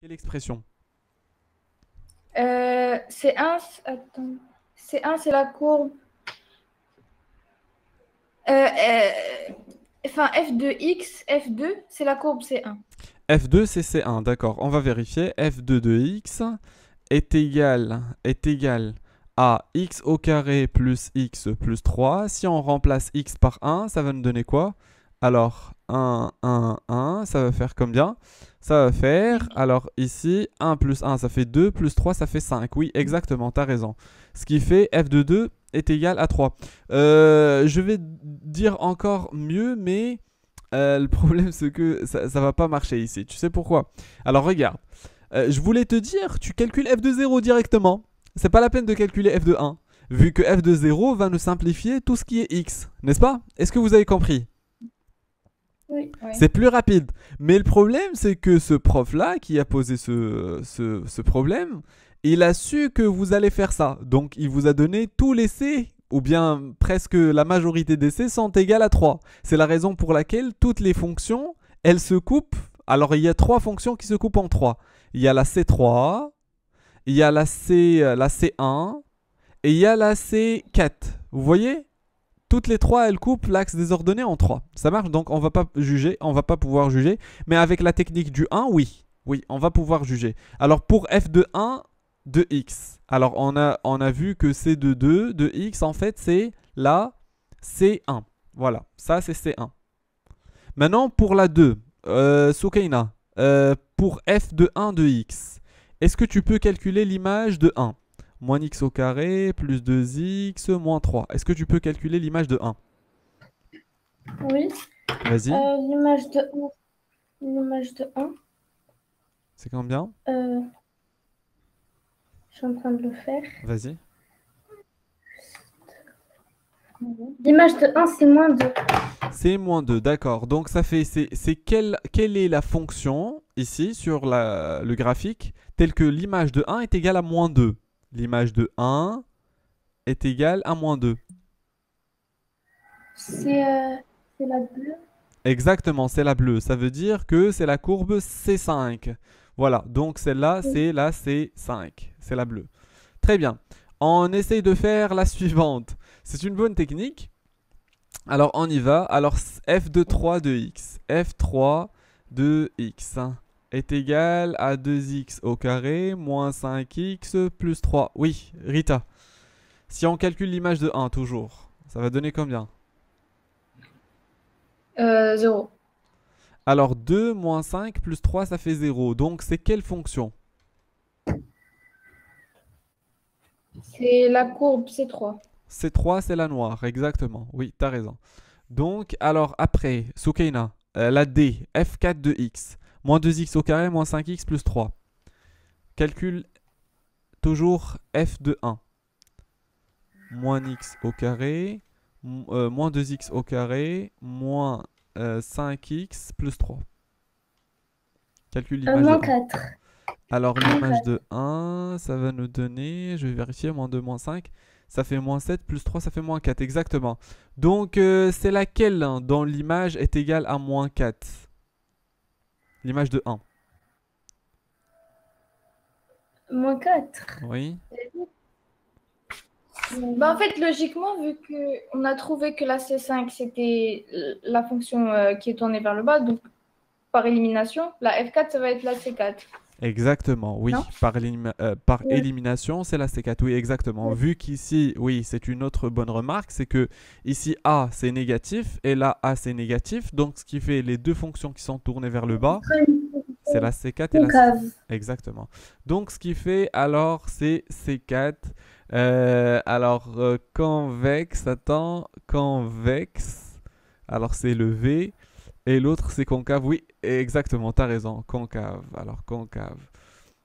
Quelle expression? C1, attends. C1, c'est la courbe. Enfin, f de x, f2, c'est la courbe C1. F2, c'est C1, d'accord. On va vérifier. F2 de x est égal à x au carré plus x plus 3. Si on remplace x par 1, ça va nous donner quoi? Alors, 1, 1, 1, ça va faire combien? Ça va faire, alors ici, 1 plus 1, ça fait 2, plus 3, ça fait 5. Oui, exactement, tu as raison. Ce qui fait f de 2 est égal à 3. Je vais dire encore mieux, mais le problème, c'est que ça va pas marcher ici. Tu sais pourquoi? Alors regarde, je voulais te dire, tu calcules f de 0 directement. C'est pas la peine de calculer f de 1, vu que f de 0 va nous simplifier tout ce qui est x, n'est-ce pas? Est-ce que vous avez compris? Oui, C'est oui. plus rapide. Mais le problème, c'est que ce prof-là, qui a posé ce problème, il a su que vous allez faire ça. Donc, il vous a donné tous les C, ou bien presque la majorité des C sont égales à 3. C'est la raison pour laquelle toutes les fonctions, elles se coupent. Alors, il y a trois fonctions qui se coupent en trois. Il y a la C3, il y a la C1, et il y a la C4. Vous voyez? Toutes les trois, elles coupent l'axe des ordonnées en trois. Ça marche, donc on va pas juger, on va pas pouvoir juger. Mais avec la technique du 1, oui. Oui, on va pouvoir juger. Alors pour f de 1 de x, alors on a vu que c de 2 de x, en fait, c'est la C1. Voilà, ça c'est C1. Maintenant pour la 2, Soukaina, pour f de 1 de x, est-ce que tu peux calculer l'image de 1? Moins x au carré, plus 2x, moins 3. Est-ce que tu peux calculer l'image de 1? Oui. Vas-y, L'image de 1, c'est combien? je suis en train de le faire. Vas-y. L'image de 1, c'est moins 2. C'est moins 2, d'accord. Donc ça fait, quelle est la fonction ici sur le graphique telle que l'image de 1 est égale à moins 2? L'image de 1 est égale à moins 2. C'est la bleue. Exactement, c'est la bleue. Ça veut dire que c'est la courbe C5. Voilà, donc celle-là, Oui. c'est la C5. C'est la bleue. Très bien. On essaye de faire la suivante. C'est une bonne technique. Alors, on y va. Alors, f de 3 de x. f3 de x est égal à 2x au carré moins 5x plus 3. Oui, Rita. Si on calcule l'image de 1 toujours, ça va donner combien? 0. Alors 2 moins 5 plus 3, ça fait 0. Donc c'est quelle fonction? C'est la courbe C3. C3, c'est la noire, exactement. Oui, t'as raison. Donc, alors après, Soukaina, la D, f4 de x, moins 2x au carré, moins 5x plus 3. Calcule toujours f de 1. Moins x au carré, moins 2x au carré, moins 5x plus 3. Calcule l'image de Moins 1. 4. Alors Moins l'image 4. de 1, ça va nous donner, je vais vérifier, moins 2, moins 5, ça fait moins 7, plus 3, ça fait moins 4, exactement. Donc c'est laquelle hein, dont l'image est égale à moins 4? L'image de 1. Moins 4. Oui. Bah, en fait, logiquement, vu qu'on a trouvé que la C5, c'était la fonction qui est tournée vers le bas, donc par élimination, la F4, ça va être la C4. Exactement, Non? oui. Par Ouais. élimination, c'est la C4. Oui, exactement. Ouais. Vu qu'ici, oui, c'est une autre bonne remarque, c'est que ici A c'est négatif et là A c'est négatif. Donc ce qui fait les deux fonctions qui sont tournées vers le bas, c'est la C4 et la C. Concave. Exactement. Donc ce qui fait alors c'est C4. Alors convexe, attends, convexe. Alors c'est le V. Et l'autre, c'est concave. Oui, exactement, t'as raison. Concave. Alors, concave.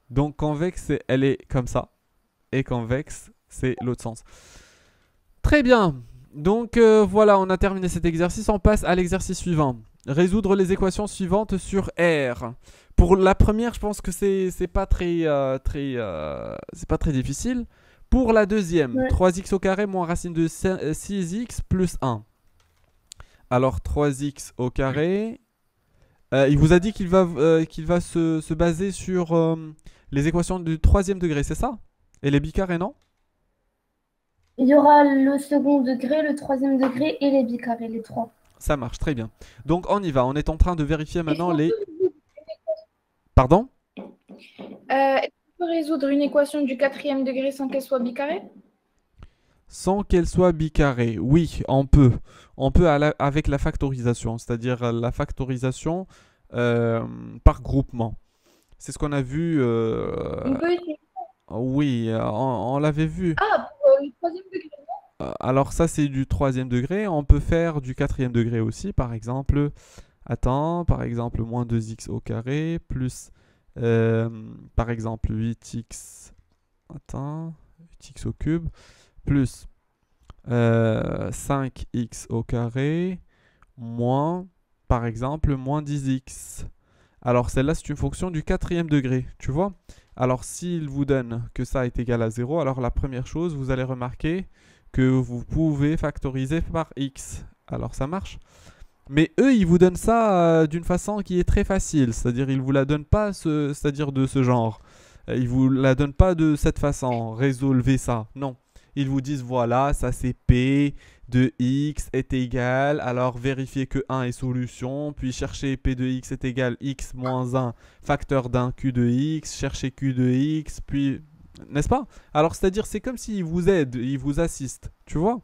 Donc, convexe, elle est comme ça. Et convexe, c'est l'autre sens. Très bien. Donc, voilà, on a terminé cet exercice. On passe à l'exercice suivant. Résoudre les équations suivantes sur R. Pour la première, je pense que c'est pas c'est pas très difficile. Pour la deuxième, Ouais. 3x au carré moins racine de 6x plus 1. Alors, 3x au carré Il vous a dit qu'il va se baser sur les équations du troisième degré, c'est ça? Et les bicarrés, non? Il y aura le second degré, le troisième degré et les bicarrés, les trois. Ça marche, très bien. Donc on y va, on est en train de vérifier Est-ce maintenant qu'on les... peut, Pardon? est-ce qu'on peut résoudre une équation du quatrième degré sans qu'elle soit bicarrée? Sans qu'elle soit bicarrée. Oui, on peut. On peut avec la factorisation, c'est-à-dire la factorisation par groupement. C'est ce qu'on a vu. On peut essayer. Oui, on l'avait vu. Ah, pour le troisième degré. Alors ça, c'est du troisième degré. On peut faire du quatrième degré aussi. Par exemple, attends, par exemple, moins 2x au carré plus, par exemple, 8x, attends, 8x au cube plus 5x au carré moins, par exemple, moins 10x. Alors celle-là, c'est une fonction du quatrième degré, tu vois. Alors s'il vous donne que ça est égal à 0, alors la première chose, vous allez remarquer que vous pouvez factoriser par x. Alors ça marche. Mais eux, ils vous donnent ça d'une façon qui est très facile. C'est-à-dire, ils vous la donnent pas, c'est-à-dire de ce genre. Ils vous la donnent pas de cette façon. Résolvez ça. Non. Ils vous disent, voilà, ça c'est P de x est égal. Alors, vérifiez que 1 est solution. Puis, cherchez P de x est égal x moins 1, facteur d'un Q de x. Cherchez Q de x. Puis, n'est-ce pas? Alors, c'est-à-dire, c'est comme s'ils vous aident, ils vous assistent. Tu vois?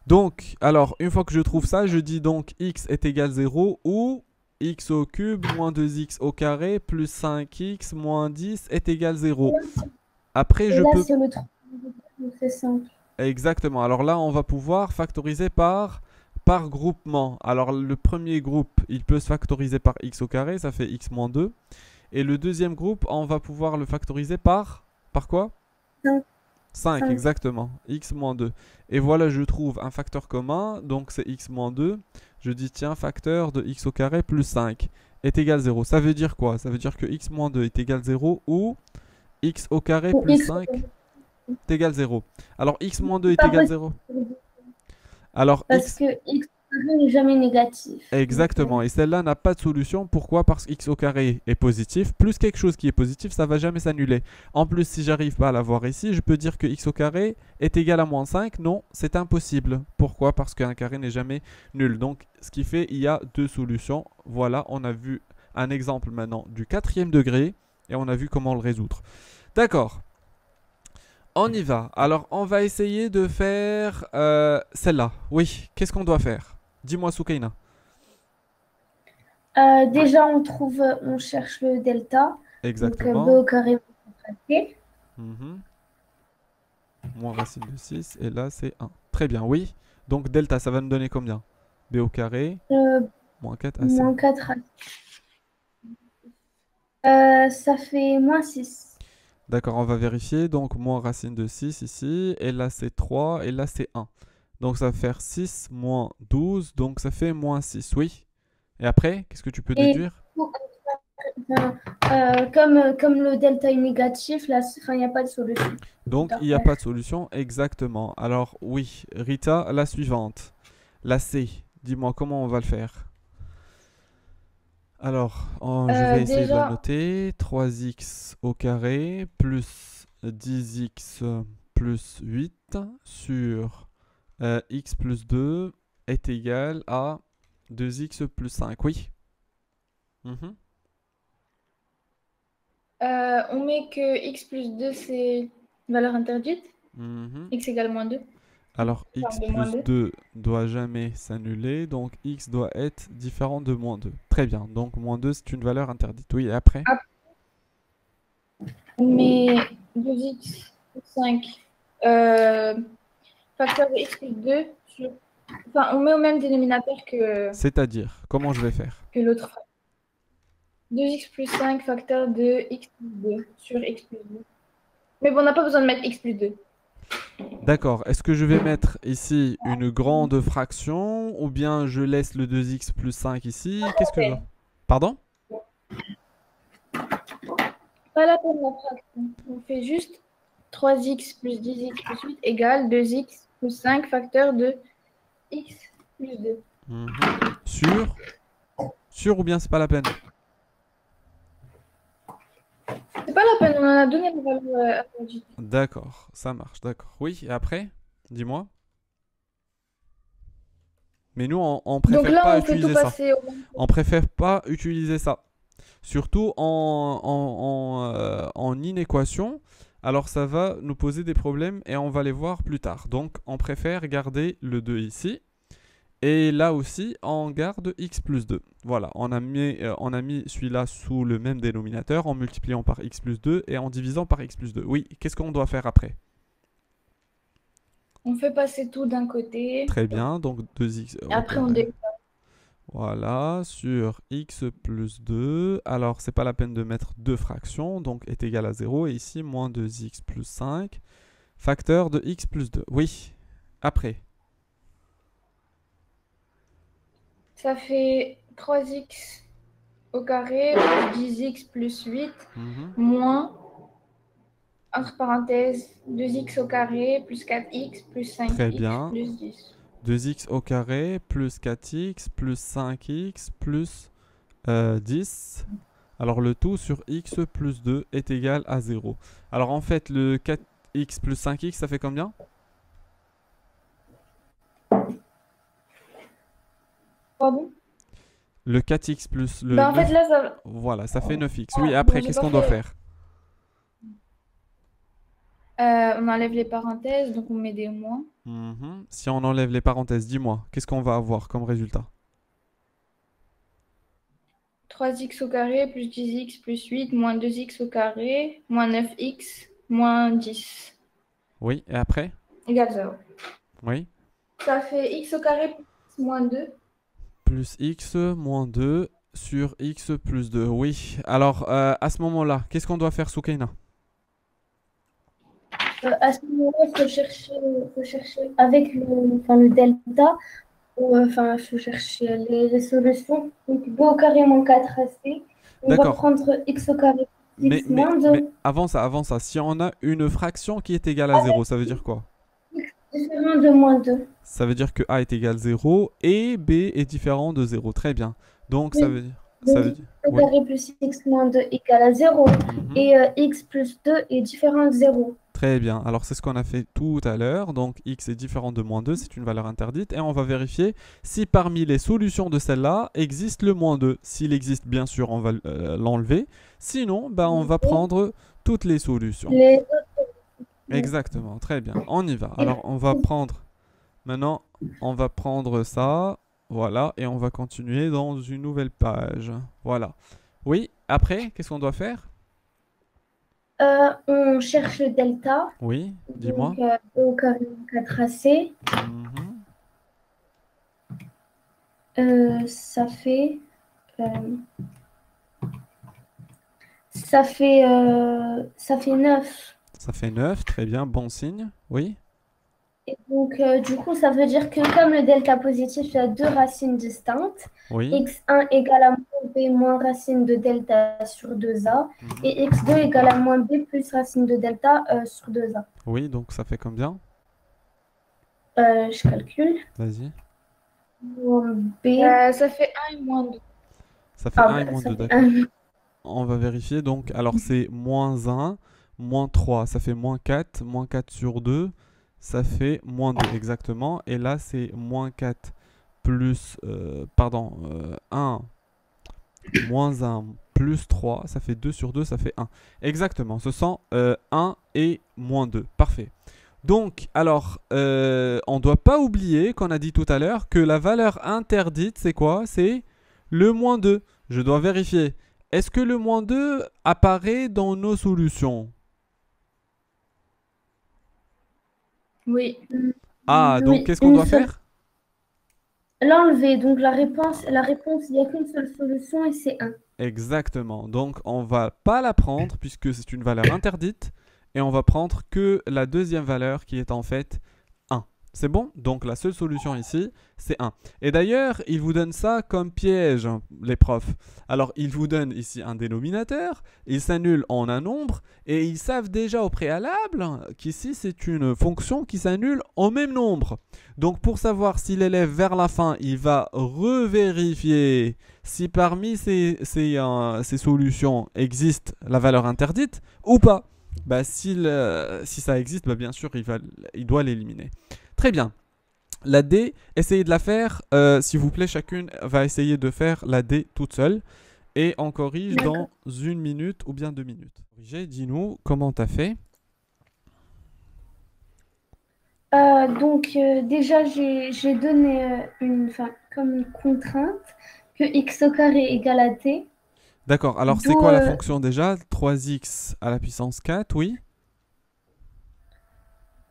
Donc, alors, une fois que je trouve ça, je dis donc x est égal 0 ou x au cube moins 2x au carré plus 5x moins 10 est égal 0. Après, Et je là, peux... c'est le troisième degré, donc c'est simple. Exactement. Alors là, on va pouvoir factoriser par groupement. Alors, le premier groupe, il peut se factoriser par x au carré, ça fait x moins 2. Et le deuxième groupe, on va pouvoir le factoriser par quoi? 5. 5, 5. exactement. X moins 2. Et voilà, je trouve un facteur commun, donc c'est x moins 2. Je dis, tiens, facteur de x au carré plus 5 est égal 0. Ça veut dire quoi? Ça veut dire que x moins 2 est égal 0 ou x au carré Ou plus x. 5 est égal 0. Alors, x moins 2 est Pas égal possible. 0. Alors, Parce x... que x n'est jamais négatif. Exactement. Et celle-là n'a pas de solution. Pourquoi? Parce que x au carré est positif. Plus quelque chose qui est positif, ça va jamais s'annuler. En plus, si j'arrive pas à l'avoir ici, je peux dire que x au carré est égal à moins 5. Non, c'est impossible. Pourquoi? Parce qu'un carré n'est jamais nul. Donc, ce qui fait, il y a deux solutions. Voilà, on a vu un exemple maintenant du quatrième degré. Et on a vu comment le résoudre. D'accord. On y va. Alors, on va essayer de faire celle-là. Oui, qu'est-ce qu'on doit faire? Dis-moi, Soukaina. Déjà, on cherche le delta. Donc, b Exactement. au carré contracté. Mhm. Moins racine de 6. Et là, c'est 1. Très bien, oui. Donc, delta, ça va nous donner combien? B au carré, moins 4 AC. Moins 4. Ça fait moins 6. D'accord, on va vérifier. Donc, moins racine de 6 ici. Et là, c'est 3. Et là, c'est 1. Donc, ça va faire 6 moins 12. Donc, ça fait moins 6, oui. Et après, qu'est-ce que tu peux Et déduire? comme le delta est négatif, là, il n'y a pas de solution. Donc, il n'y a pas de solution exactement. Alors, oui, Rita, la suivante. La C. Dis-moi comment on va le faire. Alors, je vais essayer de la Déjà, noter. 3x au carré plus 10x plus 8 sur x plus 2 est égal à 2x plus 5. Oui. Mhm. on met que x plus 2, c'est une valeur interdite. Mhm. X égale moins 2. Alors, x Enfin, de moins plus 2. 2 doit jamais s'annuler, donc x doit être différent de moins 2. Très bien, donc moins 2 c'est une valeur interdite. Oui, et après? Ah, on met 2x plus 5. Facteur de x plus 2. Enfin, on met au même dénominateur C'est-à-dire, comment je vais faire? que l'autre. 2x plus 5 facteur de x plus 2 sur x plus 2. Mais bon, on n'a pas besoin de mettre x plus 2. D'accord, est-ce que je vais mettre ici une grande fraction ou bien je laisse le 2x plus 5 ici? Qu'est-ce que je dois? Pardon? Pas la peine la fraction. On fait juste 3x plus 10x plus 8 égale 2x plus 5 facteur de x plus 2. Mhm. Sur? Sûr ou bien c'est pas la peine? C'est pas la peine, on en a donné la valeur ajoutée. D'accord, ça marche, d'accord. Oui, et après? Dis-moi. Mais nous, on Donc préfère là, pas on fait tout utiliser ça. passer au... On préfère pas utiliser ça. Surtout en inéquation. Alors ça va nous poser des problèmes et on va les voir plus tard. Donc on préfère garder le 2 ici. Et là aussi, on garde x plus 2. Voilà, on a mis celui-là sous le même dénominateur en multipliant par x plus 2 et en divisant par x plus 2. Oui, qu'est-ce qu'on doit faire après? On fait passer tout d'un côté. Très bien, donc 2x Et au après, on carré. Voilà, sur x plus 2. Alors, c'est pas la peine de mettre deux fractions, donc est égal à 0. Et ici, moins 2x plus 5, facteur de x plus 2. Oui, après. Ça fait 3x au carré plus 10x plus 8 Mhm. moins, entre parenthèses, 2x au carré plus 4x plus Très 5x bien. plus 10. 2x au carré plus 4x plus 5x plus 10. Alors, le tout sur x plus 2 est égal à 0. Alors, en fait, le 4x plus 5x, ça fait combien? Pardon? Le 4x plus le Ben, en 9. fait, là, ça... Voilà, ça fait 9x. Oui, bon, après, j'ai qu'est-ce pas qu'on doit fait. faire? On enlève les parenthèses, donc on met des moins. Mhm. Si on enlève les parenthèses, dis-moi, qu'est-ce qu'on va avoir comme résultat? 3x au carré plus 10x plus 8 moins 2x au carré moins 9x moins 10 Oui, et après? égale 0. Oui. Ça fait x au carré plus moins 2. Plus x moins 2 sur x plus 2. Oui. Alors, à ce moment-là, qu'est-ce qu'on doit faire, Soukaina? À ce moment-là, faut chercher avec le delta, ou faut chercher les solutions. Donc, b au carré moins 4ac. On va D'accord. prendre x au carré plus Mais, x mais, moins mais 2. avant ça, si on a une fraction qui est égale à 0, ça veut dire quoi? X différent de moins 2. Ça veut dire que a est égal à 0 et b est différent de 0. Très bien. Donc, ça Oui. veut dire... Ça Donc, veut x dire... au Oui. carré plus x moins 2 égale à 0. Mhm. Et x plus 2 est différent de 0. Très bien. Alors, c'est ce qu'on a fait tout à l'heure. Donc, x est différent de moins 2, c'est une valeur interdite. Et on va vérifier si parmi les solutions de celle-là existe le moins 2. S'il existe, bien sûr, on va l'enlever. Sinon, ben, on va prendre toutes les solutions. Les Exactement. Très bien. On y va. Et Alors, on va prendre... Maintenant, on va prendre ça. Voilà. Et on va continuer dans une nouvelle page. Voilà. Oui. Après, qu'est-ce qu'on doit faire? on cherche le delta. Oui. Dis-moi. Donc, b au carré moins 4ac. Mhm. Ça fait... euh, ça fait 9. Ça fait 9. Très bien. Bon signe. Oui. Et donc, du coup, ça veut dire que comme le delta positif a deux racines distinctes, Oui. x1 égale à moins b moins racine de delta sur 2a, Mhm. et x2 égale à moins b plus racine de delta sur 2a. Oui, donc ça fait combien? Je calcule. Vas-y. Moins b. Ça fait 1 et moins 2. Ça fait 1 et Bah, moins ça 2, fait d'accord. 1. On va vérifier. Donc, alors c'est moins 1, moins 3. Ça fait moins 4. Moins 4 sur 2, ça fait moins 2, exactement. Et là, c'est moins 4 plus... 1 moins 1 plus 3. Ça fait 2 sur 2, ça fait 1. Exactement. Ce sont 1 et moins 2. Parfait. Donc, alors, on ne doit pas oublier qu'on a dit tout à l'heure que la valeur interdite, c'est quoi? C'est le moins 2. Je dois vérifier. Est-ce que le moins 2 apparaît dans nos solutions? Oui. Ah, donc Oui, qu'est-ce qu'on une doit seule. faire? L'enlever. Donc, la réponse, il n'y a qu'une seule solution et c'est 1. Exactement. Donc, on va pas la prendre puisque c'est une valeur interdite. Et on va prendre que la deuxième valeur qui est en fait 1. C'est bon? Donc la seule solution ici, c'est 1. Et d'ailleurs, ils vous donnent ça comme piège, hein, les profs. Alors, ils vous donnent ici un dénominateur, ils s'annulent en un nombre, et ils savent déjà au préalable qu'ici, c'est une fonction qui s'annule en même nombre. Donc, pour savoir si l'élève, vers la fin, il va revérifier si parmi ces solutions existe la valeur interdite ou pas. Bah, si ça existe, bah, bien sûr, il doit l'éliminer. Très bien. La D, essayez de la faire. S'il vous plaît, chacune va essayer de faire la D toute seule. Et on corrige dans 1 minute ou bien 2 minutes. Dis-nous comment tu as fait. Déjà, j'ai donné comme une contrainte que x au carré égale à t. D'accord, alors c'est D'où, quoi la fonction déjà? 3x à la puissance 4, oui.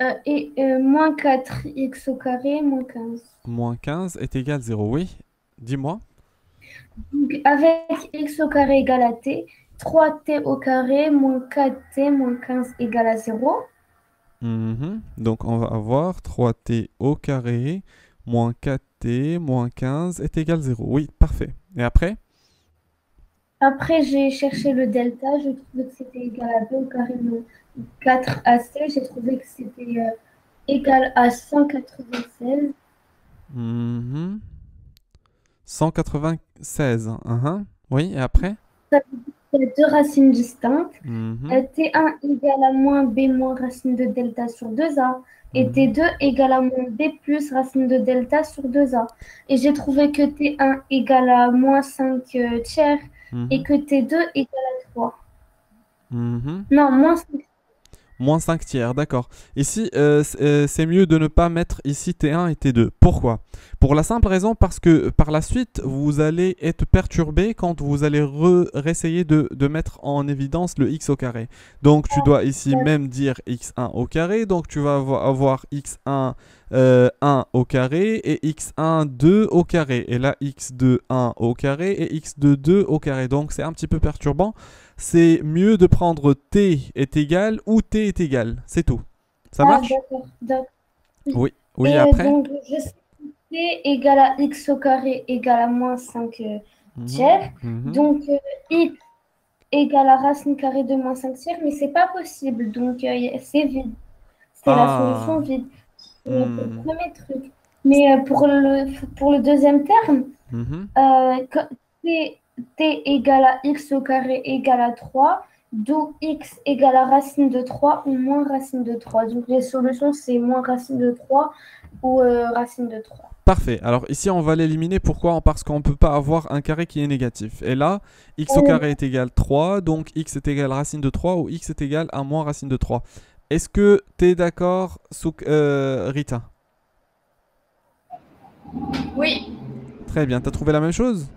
Moins 4x au carré, moins 15. Moins 15 est égal à 0, oui. Dis-moi. Donc, avec x au carré égale à t, 3t au carré moins 4t moins 15 égale à 0. Donc on va avoir 3t au carré moins 4t moins 15 est égal à 0. Oui, parfait. Et après? Après, j'ai cherché le delta, je trouvais que c'était égal à b au carré moins 4ac. J'ai trouvé que c'était égal à 196. 196. Oui, et après? Ça veut dire qu'il y a deux racines distinctes. Mhm. T1 égale à moins b moins racine de delta sur 2a. Et Mhm. T2 égale à moins b plus racine de delta sur 2a. Et j'ai trouvé que T1 égale à moins 5 tiers et Mhm. que T2 égale à 3. Mhm. Non, moins 5. Moins 5 tiers, d'accord. Ici, c'est mieux de ne pas mettre ici T1 et T2. Pourquoi? Pour la simple raison parce que par la suite, vous allez être perturbé quand vous allez réessayer de mettre en évidence le x au carré. Donc, tu dois ici même dire x1 au carré. Donc, tu vas avoir x1 1 au carré et x1 2 au carré. Et là, x2 1 au carré et x2 2 au carré. Donc, c'est un petit peu perturbant. C'est mieux de prendre t est égal ou t est égal. C'est tout. Ça marche? D'accord. Oui. Oui, Et après? donc, je sais que T égale à x au carré égale à moins 5 tiers. Donc, x égale à racine carrée de moins 5 tiers, mais c'est pas possible. Donc, c'est vide. C'est la solution Ah. vide. Pour le Hmm. premier truc. Mais pour le deuxième terme, Mhm. t, t égale à x au carré égale à 3, d'où x égale à racine de 3 ou moins racine de 3. Donc les solutions, c'est moins racine de 3 ou racine de 3. Parfait. Alors ici, on va l'éliminer. Pourquoi? Parce qu'on ne peut pas avoir un carré qui est négatif. Et là, x au carré est égal à 3. Donc x est égal à racine de 3 ou x est égal à moins racine de 3. Est-ce que tu es d'accord, Rita? Oui. Très bien. Tu as trouvé la même chose?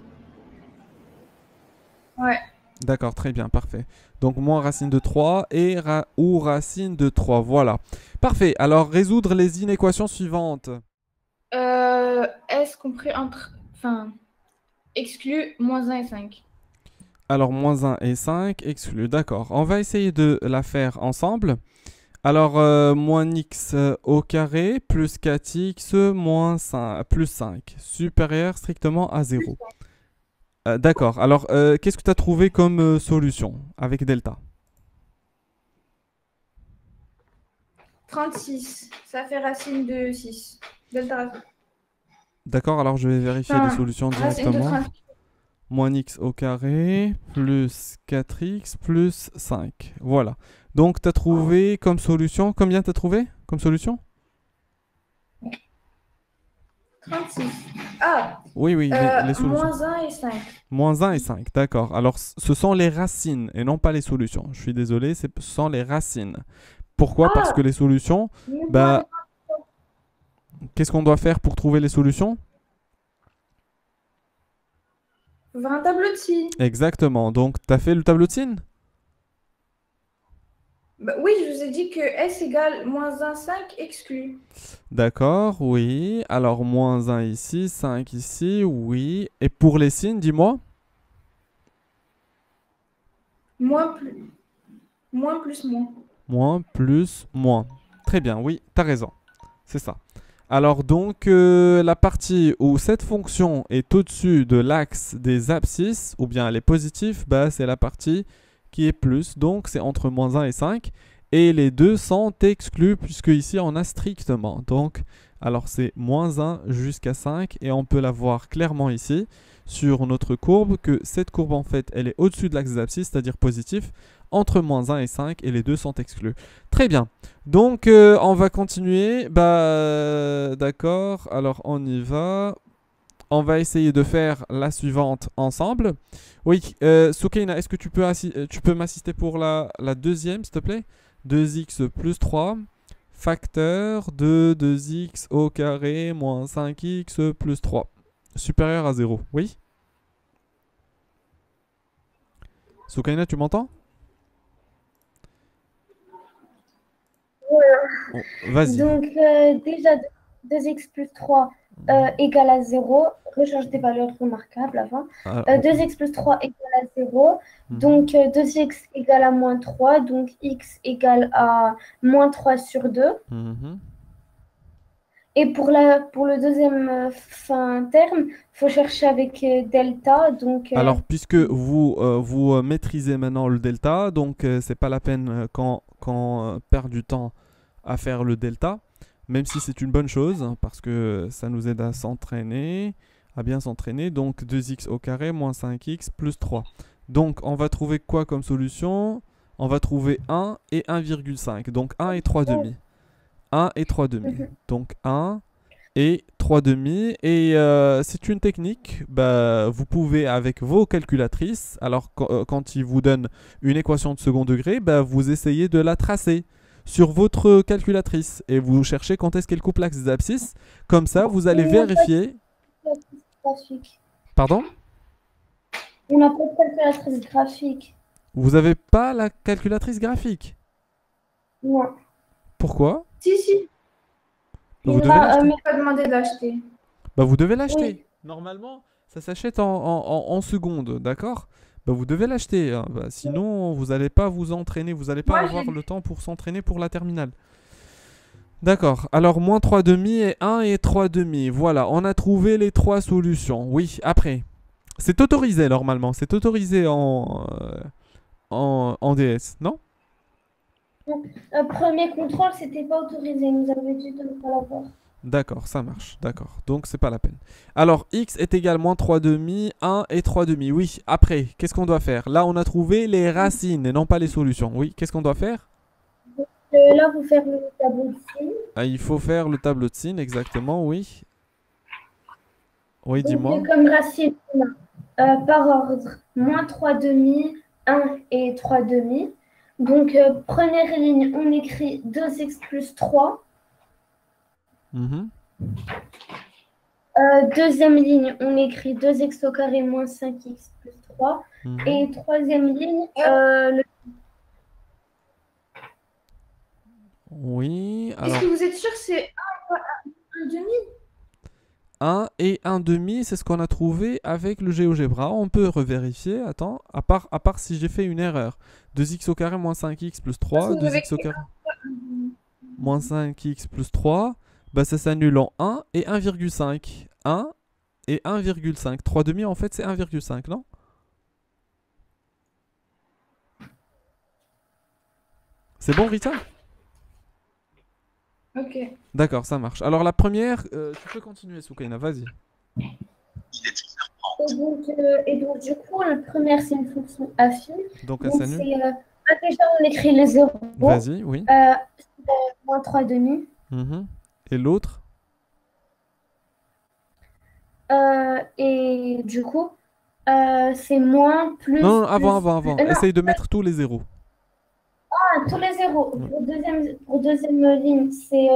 Ouais. D'accord, très bien, parfait. Donc moins racine de 3 et ou racine de 3, voilà. Parfait, alors résoudre les inéquations suivantes. S compris entre... Enfin, exclu moins 1 et 5. Alors moins 1 et 5 exclus, d'accord. On va essayer de la faire ensemble. Alors moins x au carré plus 4x moins 5, plus 5, supérieur strictement à 0. D'accord, alors qu'est-ce que tu as trouvé comme solution avec delta? 36. Ça fait racine de 6. Delta racine. D'accord, alors je vais vérifier les Enfin, solutions racine de directement. 30. Moins x au carré plus 4x plus 5. Voilà. Donc, tu as trouvé comme solution, combien tu as trouvé comme solution? 36. Ah, Oui, oui, les solutions. moins 1 et 5. Moins 1 et 5, d'accord. Alors, ce sont les racines et non pas les solutions. Je suis désolé, ce sont les racines. Pourquoi? Parce que Ah, les solutions, bah, qu'est-ce qu'on doit faire pour trouver les solutions? on va un tableau de signes. Exactement. Donc, tu as fait le tableau de signes? Bah, oui, je vous ai dit que S égale moins 1, 5 exclu. D'accord, oui. Alors, moins 1 ici, 5 ici, oui. Et pour les signes, dis-moi. Moins plus. Moins plus moins. Moins plus moins. Très bien, oui, t'as raison. C'est ça. Alors donc, la partie où cette fonction est au-dessus de l'axe des abscisses, ou bien elle est positive, bah, c'est la partie qui est plus. Donc c'est entre moins 1 et 5. Et les deux sont exclus, puisque ici on a strictement. Donc, alors c'est moins 1 jusqu'à 5. Et on peut la voir clairement ici, sur notre courbe, que cette courbe en fait, elle est au-dessus de l'axe des abscisses, c'est-à-dire positif, entre moins 1 et 5. Et les deux sont exclus. Très bien. Donc, on va continuer. Bah, d'accord. Alors, on y va. On va essayer de faire la suivante ensemble. Oui, Soukaina, est-ce que tu peux m'assister pour la deuxième, s'il te plaît? 2x plus 3, facteur de 2x au carré moins 5x plus 3, supérieur à 0. Oui? Soukaina, tu m'entends? Oh, vas-y. Donc, déjà, 2x plus 3 égale à 0. Recherche des valeurs remarquables avant. 2x plus 3 égale à 0. Donc, 2x égale à moins 3. Donc, x égale à moins 3 sur 2. Et pour le deuxième terme, il faut chercher avec delta. Donc, alors, puisque vous maîtrisez maintenant le delta, donc c'est pas la peine qu'on perd du temps à faire le delta, même si c'est une bonne chose, hein, parce que ça nous aide à s'entraîner, à bien s'entraîner. Donc 2x au carré moins 5x plus 3. Donc on va trouver quoi comme solution? On va trouver 1 et 1,5. Donc 1 et 3 demi. 1 et 3 demi. Donc 1 et 3 demi. Et c'est une technique, bah, vous pouvez avec vos calculatrices, alors quand ils vous donnent une équation de second degré, bah, vous essayez de la tracer sur votre calculatrice et vous cherchez quand est-ce qu'elle coupe l'axe des abscisses. Comme ça, vous allez vérifier. Pardon? On n'a pas de calculatrice graphique. Vous n'avez pas la calculatrice graphique? Non. Pourquoi? Si. Bah, Il m'a pas demandé d'acheter. Bah, vous devez l'acheter. Oui. Normalement, ça s'achète en secondes, d'accord? Bah, vous devez l'acheter, hein. Bah, sinon, vous n'allez pas vous entraîner, vous n'allez pas avoir le temps pour s'entraîner pour la terminale. D'accord, alors moins 3 demi et 1 et 3 demi. Voilà, on a trouvé les trois solutions. Oui, après, c'est autorisé normalement, c'est autorisé en DS, non? Premier contrôle, c'était pas autorisé. Nous avons dit de ne pas l'avoir. D'accord, ça marche, d'accord. Donc c'est pas la peine. Alors x est égal moins 3 demi, 1 et 3 demi. Oui, après, qu'est-ce qu'on doit faire? Là, on a trouvé les racines et non pas les solutions. Oui, qu'est-ce qu'on doit faire? Là, vous faire le tableau de signes. Ah, il faut faire le tableau de signes, exactement, oui. Oui, dis-moi. Comme racine, on a, par ordre, moins 3 demi, 1 et 3 demi. Donc, première ligne, on écrit 2x plus 3. Deuxième ligne, on écrit 2x au carré moins 5x plus 3. Et troisième ligne, Oui, alors... Est-ce que vous êtes sûr que c'est 1 demi? 1 et 1 demi, c'est ce qu'on a trouvé avec le GeoGebra. On peut revérifier, attends, à part si j'ai fait une erreur. 2x au carré moins 5x plus 3, 2x au carré moins 5x plus 3, bah ça s'annule en 1 et 1,5. 1 et 1,5. 3 demi, en fait, c'est 1,5, non? C'est bon, Rita? Ok. D'accord, ça marche. Alors la première, tu peux continuer, Soukaina, vas-y. Et donc, du coup, la première, c'est une fonction affine. Donc elle s'annule. Déjà, on écrit les zéros. Vas-y, oui. Moins 3 demi. Et l'autre? Et du coup, c'est moins, plus... Non, avant. Essaye de mettre tous les zéros. Ah, tous les zéros. Pour deuxième ligne, c'est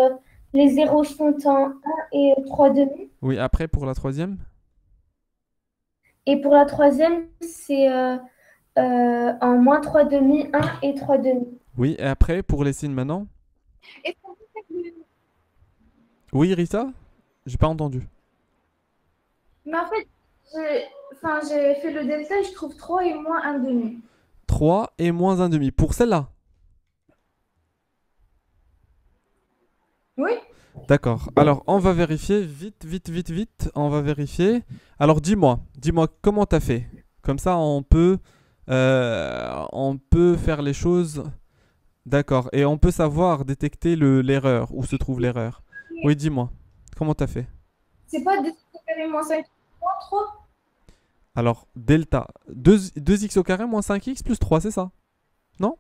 les zéros sont en 1 et 3 demi. Oui, après pour la troisième? Et pour la troisième, c'est en moins 3 demi, 1 et 3 demi. Oui, et après pour les signes maintenant? Oui, Rita? J'ai pas entendu. Mais en fait, j'ai fait le delta et je trouve 3 et moins 1 demi. 3 et moins 1 demi. Pour celle-là? Oui. D'accord. Alors, on va vérifier vite, vite, vite, vite. On va vérifier. Alors, dis-moi comment t'as fait. Comme ça, on peut faire les choses. D'accord. Et on peut savoir détecter l'erreur, où se trouve l'erreur. Oui, dis-moi. Comment t'as fait? C'est pas 2x au carré moins 5 moins 3? Alors, delta. 2x au carré moins 5x plus 3, c'est ça? Non?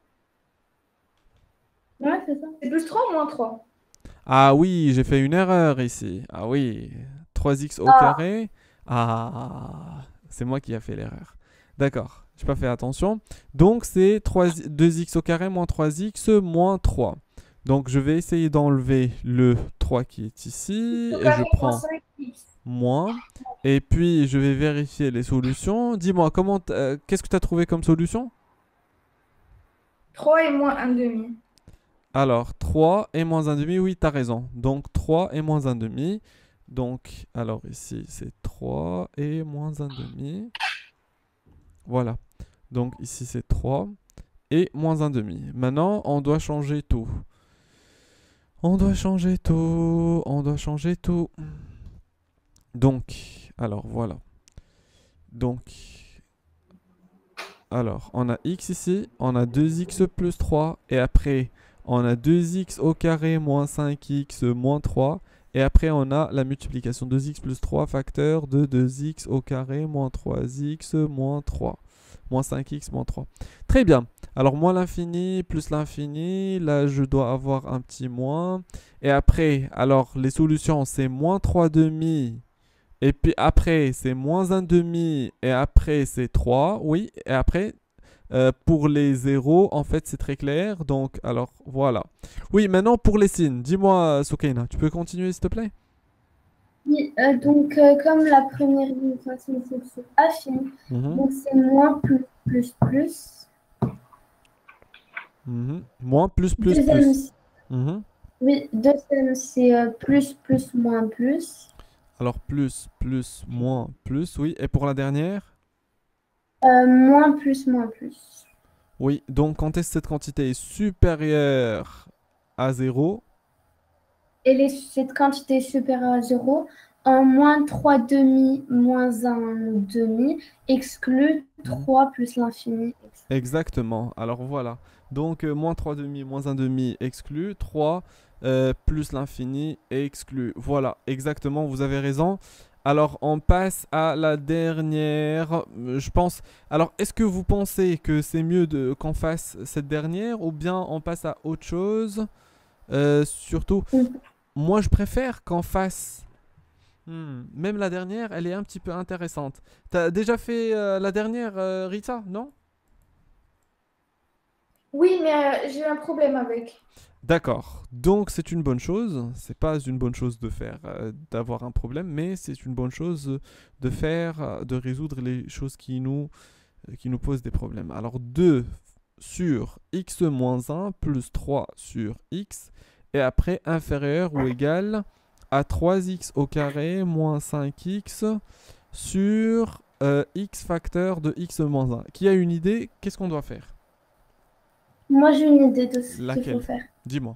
Ouais, c'est ça. C'est plus 3 ou moins 3? Ah oui, j'ai fait une erreur ici. Ah oui. 3x au Ah, carré. Ah, c'est moi qui a fait l'erreur. D'accord. J'ai pas fait attention. Donc, c'est 2x au carré moins 3x moins 3. Donc, je vais essayer d'enlever le 3 qui est ici. au Et je carré moins prends 5x. moins. Et puis, je vais vérifier les solutions. Dis-moi, qu'est-ce que tu as trouvé comme solution? 3 et moins 1 demi. Alors, 3 et moins un demi, oui, tu as raison. Donc, 3 et moins un demi. Donc, alors ici, c'est 3 et moins un demi. Voilà. Donc, ici, c'est 3 et moins un demi. Maintenant, on doit changer tout. On doit changer tout. On doit changer tout. Donc, alors, voilà. Donc, alors, on a x ici. On a 2x plus 3. Et après, on a 2x au carré moins 5x moins 3. Et après, on a la multiplication 2x plus 3 facteur de 2x au carré moins 3x moins 3. Moins 5x moins 3. Très bien. Alors, moins l'infini plus l'infini. Là, je dois avoir un petit moins. Et après, alors, les solutions, c'est moins 3 demi. Et puis après, c'est moins un demi. Et après, c'est 3. Oui. Et après, pour les zéros, en fait, c'est très clair. Donc, alors, voilà. Oui, maintenant, pour les signes. Dis-moi, Soukaina, tu peux continuer, s'il te plaît? Oui, comme la première illustration, c'est affine, Mhm, donc c'est moins plus plus plus. mhm. Moins, plus, plus, Deuxième, plus. Mhm. oui, deuxième, c'est plus plus moins plus. Alors, plus, plus, moins, plus. Oui. Et pour la dernière? Moins plus moins plus. Oui. Donc, quand est-ce que cette quantité est supérieure à zéro? Et cette quantité est supérieure à 0, en moins 3 demi moins un demi, exclut Mhm. 3 plus l'infini. Exactement. Alors voilà. Donc moins 3 demi, moins un demi exclu. 3 plus l'infini exclu. Voilà, exactement, vous avez raison. Alors on passe à la dernière. Je pense. Alors est-ce que vous pensez que c'est mieux qu'on fasse cette dernière ou bien on passe à autre chose? Surtout, moi je préfère qu'on fasse. Même la dernière, elle est un petit peu intéressante. T'as déjà fait la dernière, Rita, non? Oui, mais j'ai un problème avec. D'accord. Donc c'est une bonne chose. C'est pas une bonne chose de faire, d'avoir un problème, mais c'est une bonne chose de faire, de résoudre les choses qui nous posent des problèmes. Alors 2 sur x moins 1 plus 3 sur x et après inférieur ou égal à 3x au carré moins 5x sur x facteur de x moins 1. Qui a une idée? Qu'est-ce qu'on doit faire? Moi, j'ai une idée de ce qu'il faut Laquelle? faire Dis-moi.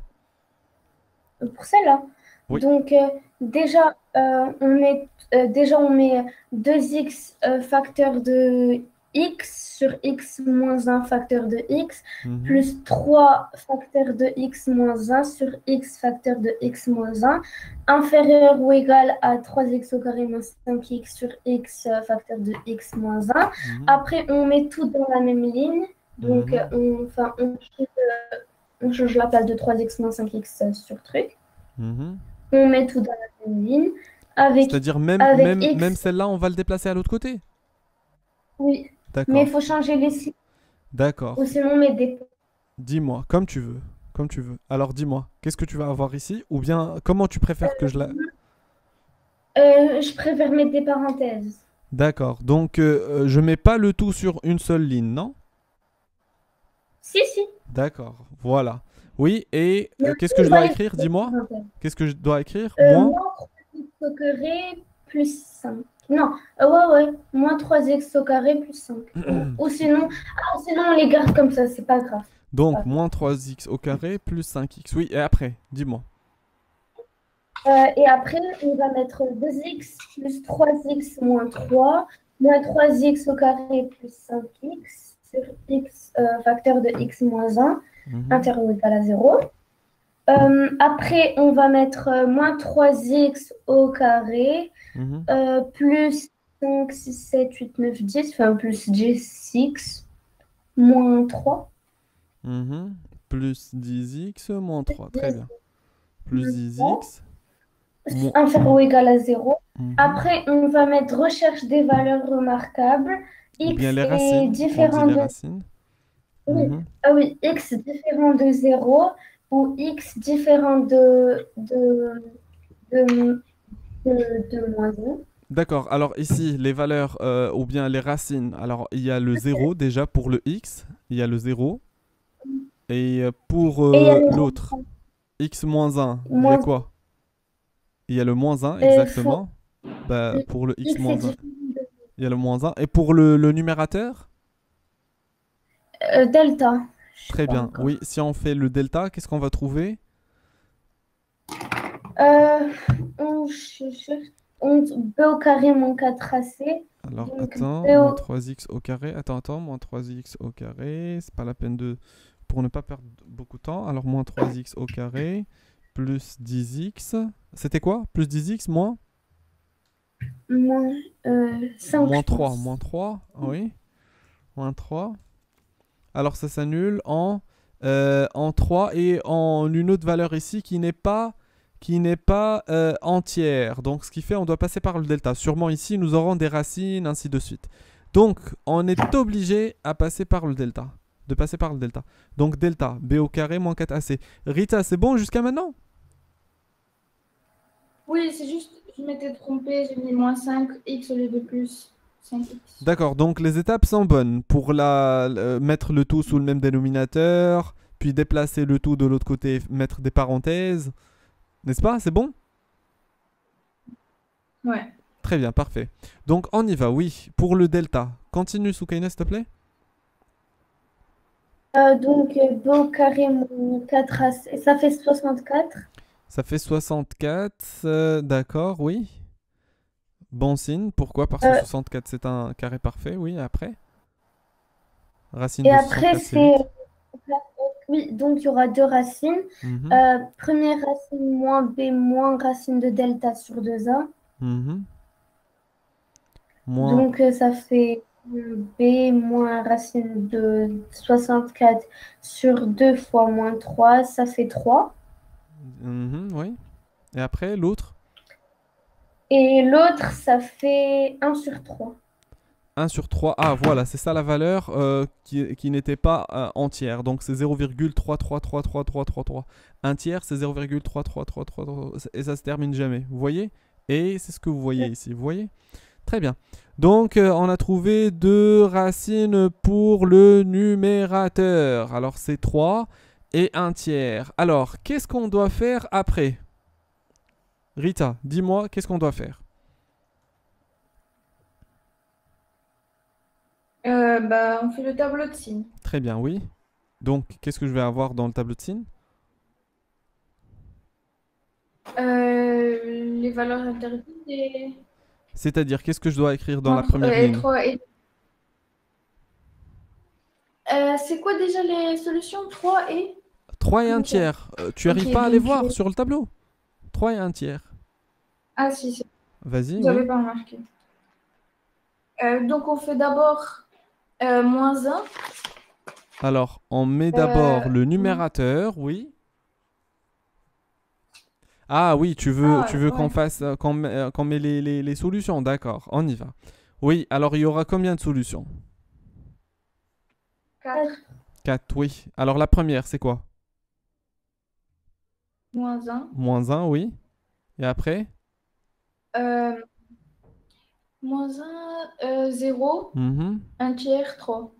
pour celle-là. Oui. Donc, déjà, on met 2x facteur de x sur x moins 1 facteur de x, Mhm. plus 3 facteur de x moins 1 sur x facteur de x moins 1, inférieur ou égal à 3x au carré moins 5x sur x facteur de x moins 1. Mhm. Après, on met tout dans la même ligne. Donc, Mhm. on change la place de 3x moins 5x sur truc. Mhm. On met tout dans la même ligne. Avec, C'est-à-dire avec même x, celle-là, on va le déplacer à l'autre côté. oui. Mais il D'accord. faut changer les signes. Ou D'accord. sinon, on met des. Dis-moi, comme tu veux. Comme tu veux. Alors dis-moi, qu'est-ce que tu vas avoir ici? Ou bien, comment tu préfères que je la... Je préfère mettre des parenthèses. D'accord. Donc, je mets pas le tout sur une seule ligne, non? Si, si. D'accord. Voilà. Oui, et Mais qu'est-ce aussi, que on je va dois les écrire? des Dis-moi. parenthèses. Qu'est-ce que je dois écrire? Moins? Moins 3x au carré plus 5. Non, ouais. Moins 3x au carré plus 5. Ou sinon, on les garde comme ça, c'est pas grave. Donc, moins 3x au carré plus 5x. Oui, et après, dis-moi. Et après, on va mettre 2x plus 3x moins 3, moins 3x au carré plus 5x sur x facteur de x moins 1, intérieur ou égal à 0. Après, on va mettre moins 3x au carré plus 5, 6, 7, 8, 9, 10, enfin plus 10x moins 3. Plus 10x moins 3, très bien. Plus 10x. Inférieur ou égal à 0. Après, on va mettre recherche des valeurs remarquables. X bien les racines. est différent les de... racines. Oui. Ah oui, x différent de 0 ou x différent de moins 1. D'accord, alors ici, les valeurs ou bien les racines. Alors, il y a le 0 déjà pour le x. Il y a le 0. Et pour l'autre, x moins 1, il y a quoi? Il y a le moins 1, exactement. Bah, pour le x moins 1, il y a le moins 1. Et pour le numérateur? Delta. Très bien. Oui, si on fait le delta, qu'est-ce qu'on va trouver? B au carré moins 4ac. Alors, Donc, attends, moins 3x au carré. Attends, moins 3x au carré. C'est pas la peine de... Pour ne pas perdre beaucoup de temps. Alors, moins 3x au carré, plus 10x. C'était quoi? Plus 10x, moins? Moins 5, moins 3, moins 3, oui. Moins 3. Alors, ça s'annule en 3 et en une autre valeur ici qui n'est pas entière. Donc, ce qui fait, on doit passer par le delta. Sûrement ici, nous aurons des racines, ainsi de suite. Donc, on est obligé à passer par le delta. De passer par le delta. Donc, delta, b au carré moins 4ac. Rita, c'est bon jusqu'à maintenant? Oui, c'est juste, je m'étais trompée, j'ai mis moins 5x au lieu de plus 5x. D'accord, donc les étapes sont bonnes. Pour mettre le tout sous le même dénominateur, puis déplacer le tout de l'autre côté, mettre des parenthèses. N'est-ce pas? C'est bon? Ouais. Très bien, parfait. Donc on y va, oui. Pour le delta, continue Soukaina, s'il te plaît. Donc b au carré moins 4ac, ça fait 64. Ça fait 64, d'accord, oui. Bon signe, pourquoi? Parce que 64 c'est un carré parfait, oui, après. Racine Et de après 64 c'est 8. Oui, donc il y aura deux racines. Première racine moins b moins racine de delta sur 2a. Donc ça fait b moins racine de 64 sur 2 fois moins 3, ça fait 3. Oui. Et après, l'autre? Et l'autre, ça fait 1 sur 3. 1 sur 3. Ah, voilà, c'est ça la valeur qui n'était pas entière. Donc, c'est 0,33333333. Un tiers, c'est 0,33333. Et ça se termine jamais. Vous voyez? Et c'est ce que vous voyez ici. Vous voyez? Très bien. Donc, on a trouvé deux racines pour le numérateur. Alors, c'est 3 et 1 tiers. Alors, qu'est-ce qu'on doit faire après? Rita, dis-moi, qu'est-ce qu'on doit faire? On fait le tableau de signes. Très bien, oui. Donc, qu'est-ce que je vais avoir dans le tableau de signes? Les valeurs interdites et... C'est-à-dire, qu'est-ce que je dois écrire dans la première ligne? 3 et... c'est quoi déjà les solutions? 3 et... 3 et 1 tiers. Tu n'arrives pas à les voir sur le tableau? 3 et 1 tiers. Ah si, Vas-y, vous n'avez pas remarqué. Donc, on fait d'abord moins 1. Alors, on met d'abord le numérateur, oui. Ah oui, tu veux qu'on fasse, qu'on met les solutions, d'accord, on y va. Oui, alors il y aura combien de solutions? 4. 4, oui. Alors la première, c'est quoi? Moins 1. Moins 1, oui. Et après? Moins 1, 0. 1 tiers, 3.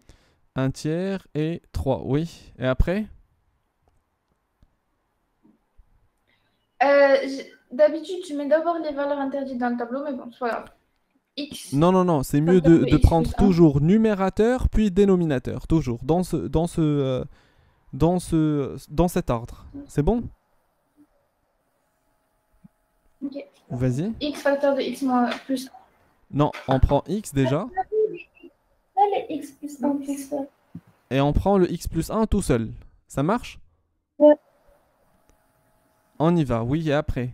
1 tiers et 3, oui. Et après? D'habitude, je mets d'abord les valeurs interdites dans le tableau, mais bon, c'est pas grave. X. Non, c'est mieux de prendre toujours numérateur puis dénominateur, toujours, dans cet ordre. C'est bon? Vas-y. X facteur de X moins plus Non, on prend x déjà. Là, les x plus 1 tout seul. Et on prend le x plus 1 tout seul. Ça marche? Ouais. On y va, oui, et après.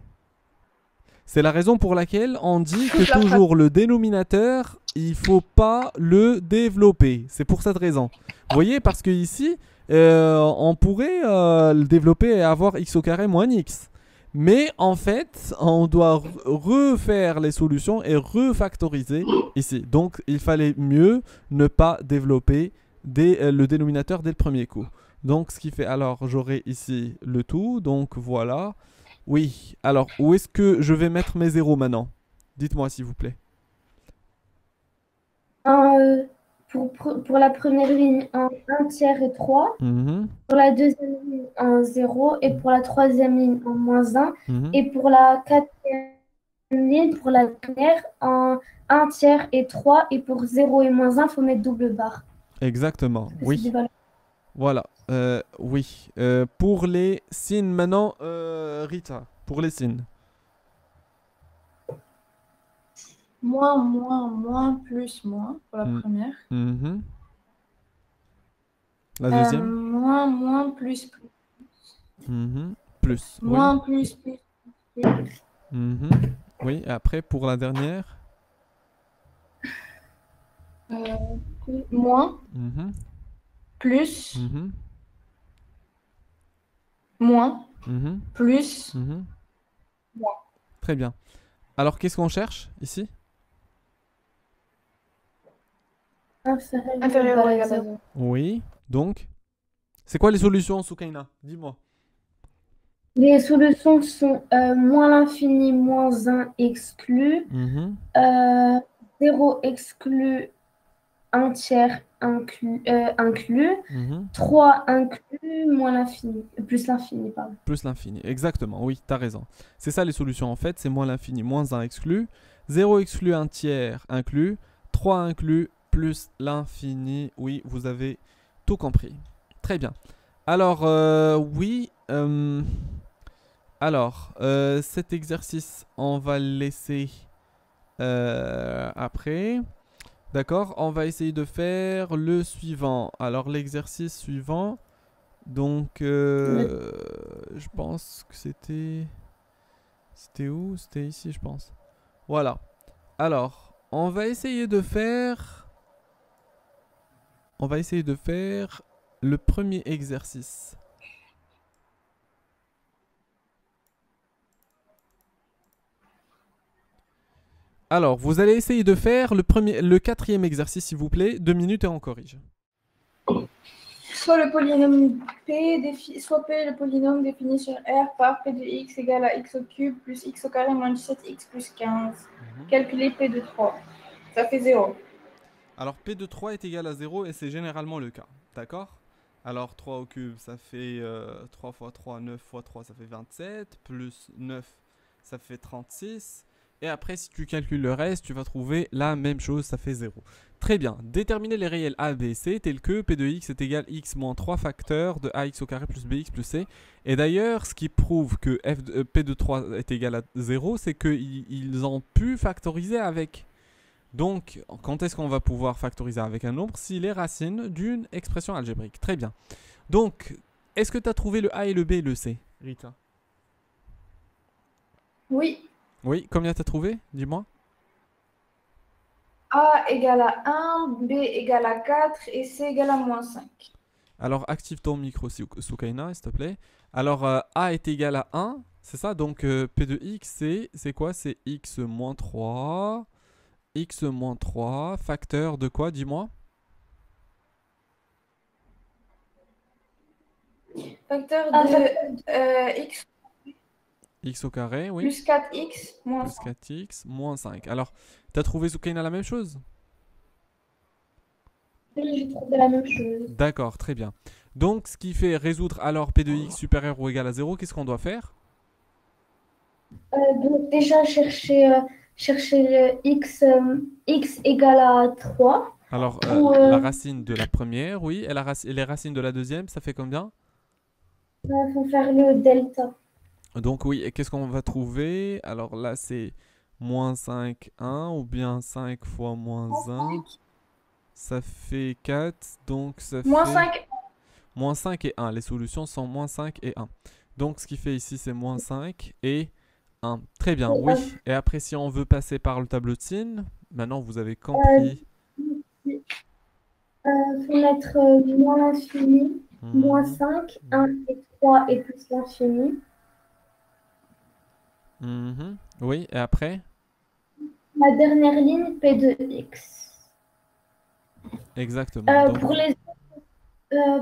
C'est la raison pour laquelle on dit que Toute la toujours le dénominateur, il faut pas le développer. C'est pour cette raison. Vous voyez, parce que ici, on pourrait le développer et avoir x au carré moins x. Mais en fait, on doit refaire les solutions et refactoriser ici. Donc, il fallait mieux ne pas développer le dénominateur dès le premier coup. Donc, ce qui fait, alors, j'aurai ici le tout. Donc, voilà. Oui. Alors, où est-ce que je vais mettre mes zéros maintenant? Dites-moi, s'il vous plaît. Pour la première ligne, en 1 tiers et 3. Mhm, Pour la deuxième ligne, en 0. Et pour la troisième ligne, en moins 1. mhm. Et pour la quatrième ligne, pour la dernière, en 1 tiers et 3. Et pour 0 et moins 1, il faut mettre double barre. Exactement. Parce que c'est Oui. des valeurs. Voilà. Oui. Pour les signes maintenant, Rita, pour les signes. moins, moins, moins, plus, moins pour la Mm. première. Mhm. La deuxième? Moins, moins, plus, plus. Mhm. Plus. Oui. Moins, plus, plus, plus. Mhm. Oui. Et après, pour la dernière? Moins, Mhm. plus, Mhm. moins, Mhm. plus, Mhm. moins. Très bien. Alors, qu'est-ce qu'on cherche ici? Inférieur ou égal à 0. Oui. Donc, c'est quoi les solutions, Soukaina? Dis-moi. Les solutions sont moins l'infini, moins 1 exclu, Mhm. 0 exclu, 1 tiers inclus, Mhm. 3 inclus, moins l'infini, plus l'infini, pardon. Plus l'infini. Exactement, oui, t'as raison. C'est ça les solutions en fait, c'est moins l'infini, moins 1 exclu, 0 exclu, 1 tiers inclus, 3 inclus, plus l'infini. Oui, vous avez tout compris. Très bien. Alors, oui. Alors, cet exercice, on va le laisser après. D'accord, on va essayer de faire le suivant. Alors, l'exercice suivant. Donc, je pense que c'était... C'était où? C'était ici, je pense. Voilà. Alors, on va essayer de faire... On va essayer de faire le premier exercice. Alors, vous allez essayer de faire le quatrième exercice, s'il vous plaît. 2 minutes et on corrige. Soit le polynôme soit P le polynôme défini sur R par P de x égale à x au cube plus x au carré moins 17x plus 15. Calculer P de 3. Ça fait 0. Alors, P de 3 est égal à 0 et c'est généralement le cas. D'accord? Alors, 3 au cube, ça fait 3 fois 3, 9 fois 3, ça fait 27. Plus 9, ça fait 36. Et après, si tu calcules le reste, tu vas trouver la même chose, ça fait 0. Très bien. Déterminer les réels a, b, c, tels que p de x est égal à x moins 3 facteurs de ax au carré plus bx plus c. Et d'ailleurs, ce qui prouve que p de 3 est égal à 0, c'est qu'ils ont pu factoriser avec. Donc, quand est-ce qu'on va pouvoir factoriser avec un nombre? S'il est racine d'une expression algébrique. Très bien. Donc, est-ce que tu as trouvé le a et le b et le c, Rita? Oui. Oui, combien tu as trouvé? Dis-moi. A égale à 1, B égale à 4 et C égale à moins 5. Alors, active ton micro, Soukaina, s'il te plaît. Alors, a est égal à 1, c'est ça? Donc, p de x, c'est quoi? C'est x moins 3. X moins 3, facteur de quoi? Dis-moi. Facteur de x X au carré, oui. plus 4x moins Plus 5. 4x moins 5. Alors, t'as trouvé Soukaina la même chose? Oui, j'ai trouvé la même chose. D'accord, très bien. Donc, ce qui fait résoudre alors p de x supérieur ou égal à 0, qu'est-ce qu'on doit faire? Donc déjà, chercher le x égale à 3. Alors, Ou, la racine de la première, oui. Et les racines de la deuxième, ça fait combien? Il faut faire le delta. Donc oui, et qu'est-ce qu'on va trouver? Alors là, c'est moins 5, 1, ou bien 5 fois moins 1. Ça fait 4, donc ça Moins fait 5. moins 5 et 1. Les solutions sont moins 5 et 1. Donc ce qui fait ici, c'est moins 5 et 1. Très bien, oui. Et après, si on veut passer par le tableau de signes, maintenant vous avez compris. Faut mettre moins l'infini, moins 5, 1 et 3 et plus l'infini. Oui, et après? La dernière ligne, P de x. Exactement. Donc,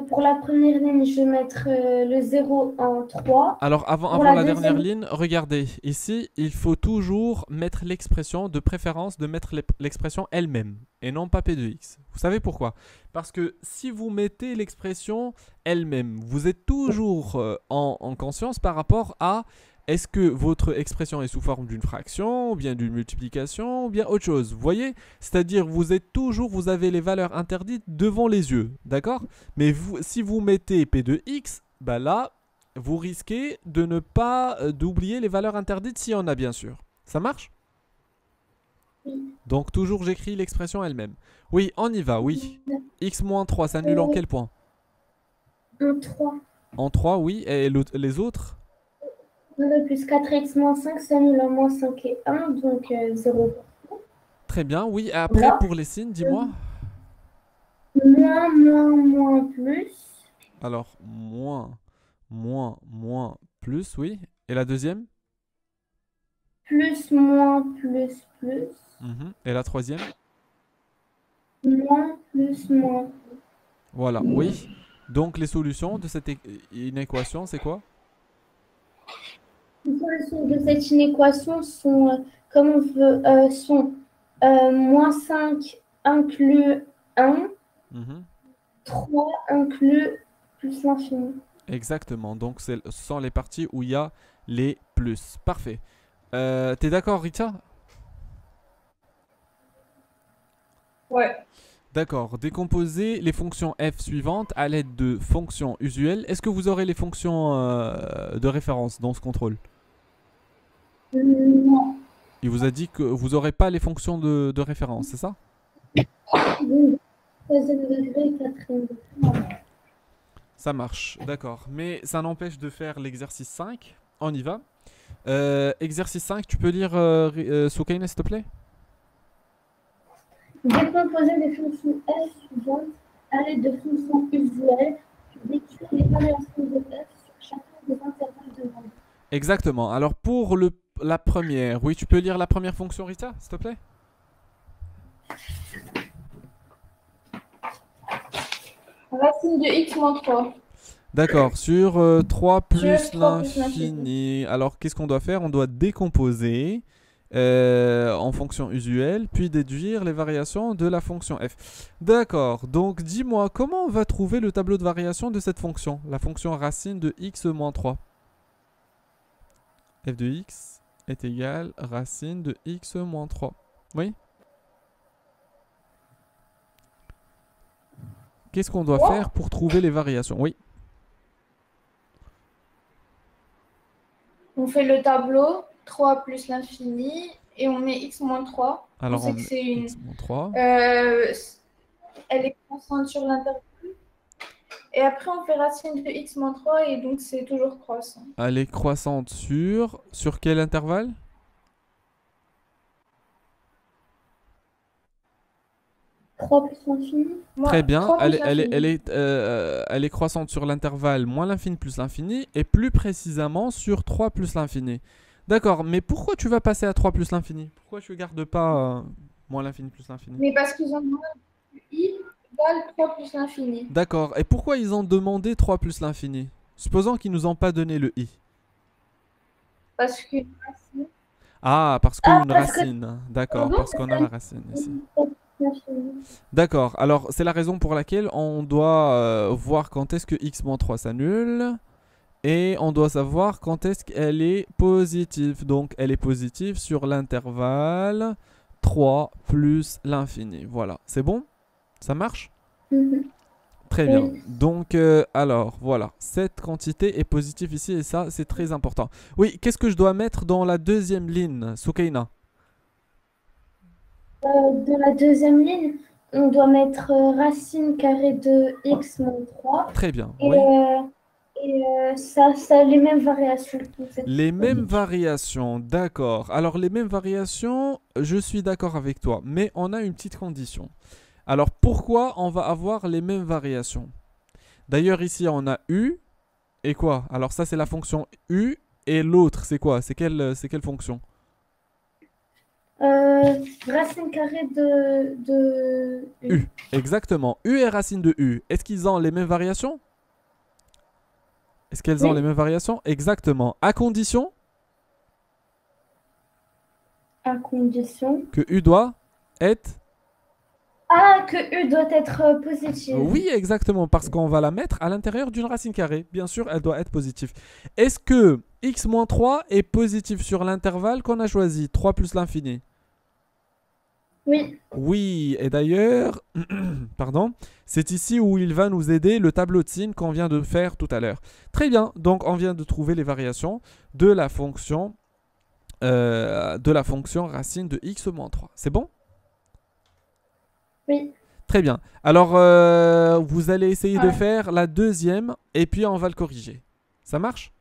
Pour la première ligne, je vais mettre le 0 en 3. alors, avant la dernière ligne, regardez, ici, il faut toujours mettre l'expression, de préférence de mettre l'expression elle-même, et non pas P de x. Vous savez pourquoi? Parce que si vous mettez l'expression elle-même, vous êtes toujours en conscience par rapport à est-ce que votre expression est sous forme d'une fraction, ou bien d'une multiplication, ou bien autre chose. Vous voyez? C'est-à-dire, vous avez les valeurs interdites devant les yeux, d'accord? Mais si vous mettez P de x, bah là, vous risquez de ne pas d'oublier les valeurs interdites s'il y en a, bien sûr. Ça marche? Oui. Donc toujours j'écris l'expression elle-même. Oui, on y va, oui. X moins 3 s'annule en quel point? En 3. En 3, oui. Et les autres? Plus 4x moins 5 s'annule en moins 5 et 1, donc 0. Très bien, oui. Et après, Là, pour les signes, dis-moi. Moins, moins, moins, plus. Alors, moins, plus, oui. Et la deuxième? Plus, moins, plus, plus. Et la troisième? Moins, plus, moins. Voilà, oui. Donc les solutions de cette inéquation, c'est quoi? Les solutions de cette inéquation sont, comme on veut, sont moins 5 inclus 1, 3 inclus plus l'infini. Exactement. Donc ce sont les parties où il y a les plus. Parfait. T'es d'accord, Rita? Ouais. D'accord. Décomposez les fonctions f suivantes à l'aide de fonctions usuelles. Est-ce que vous aurez les fonctions de référence dans ce contrôle? Non. Il vous a dit que vous n'aurez pas les fonctions de référence, c'est ça? Oui. Troisième degré, quatrième degré. Ça marche, d'accord. Mais ça n'empêche de faire l'exercice 5. On y va. Exercice 5, tu peux lire Soukaina, s'il te plaît? Décomposer les fonctions f suivantes à l'aide de fonctions usuelles, décrire les variations de f sur chacun des intervalles demandés. Exactement. Alors pour la première, oui, tu peux lire la première fonction, Rita, s'il te plaît? Racine de x moins 3. D'accord, sur 3 plus 3 plus l'infini. Alors qu'est-ce qu'on doit faire? On doit décomposer en fonction usuelle, puis déduire les variations de la fonction f. D'accord, donc dis-moi, comment on va trouver le tableau de variation de cette fonction? La fonction racine de x moins 3. F de x est égal racine de x moins 3. Oui? Qu'est-ce qu'on doit faire pour trouver les variations? Oui. On fait le tableau, 3 plus l'infini, et on met x moins 3. Alors on sait que c'est une... x moins 3. Elle est constante sur l'intervalle. Et après, on fait racine de x moins 3, et donc c'est toujours croissant. Elle est croissante sur quel intervalle? Plus l'infini. Très bien, elle est croissante sur l'intervalle moins l'infini plus l'infini, et plus précisément sur 3 plus l'infini. D'accord, mais pourquoi tu vas passer à 3 plus l'infini? Pourquoi tu ne gardes pas moins l'infini plus l'infini? Mais parce qu'ils ont demandé i égale 3 plus l'infini. D'accord, et pourquoi ils ont demandé 3 plus l'infini? Supposons qu'ils nous ont pas donné le i. Parce qu'une racine. Ah, parce qu'une racine. D'accord, parce qu'on a la racine ici. D'accord, alors c'est la raison pour laquelle on doit voir quand est-ce que x-3 s'annule. Et on doit savoir quand est-ce qu'elle est positive. Donc elle est positive sur l'intervalle 3 plus l'infini. Voilà, c'est bon? Ça marche? Très bien. Oui. Donc, alors, voilà. Cette quantité est positive ici et ça, c'est très important. Oui, qu'est-ce que je dois mettre dans la deuxième ligne, Soukaina? Dans la deuxième ligne, on doit mettre racine carrée de x moins 3. Très bien, Et, oui. ça a les mêmes variations que cette Les mêmes positive. variations, d'accord. Alors, les mêmes variations, je suis d'accord avec toi, mais on a une petite condition. Alors, pourquoi on va avoir les mêmes variations? D'ailleurs, ici, on a u et quoi? Alors, ça, c'est la fonction u et l'autre, c'est quoi? C'est quelle fonction? Racine carrée de U. u. Exactement. U et racine de u. Est-ce qu'ils ont les mêmes variations? Est-ce qu'elles ont les Oui, mêmes variations? Exactement. À condition à condition. que u doit être... Ah, que u doit être positive. Oui, exactement, parce qu'on va la mettre à l'intérieur d'une racine carrée. Bien sûr, elle doit être positive. Est-ce que x-3 est positif sur l'intervalle qu'on a choisi, 3 plus l'infini? Oui, Oui, et d'ailleurs, pardon, c'est ici où il va nous aider le tableau de signes qu'on vient de faire tout à l'heure. Très bien, donc on vient de trouver les variations de la fonction, racine de x-3. C'est bon? oui. Très bien. Alors, vous allez essayer de Ouais. faire la deuxième et puis on va le corriger. Ça marche?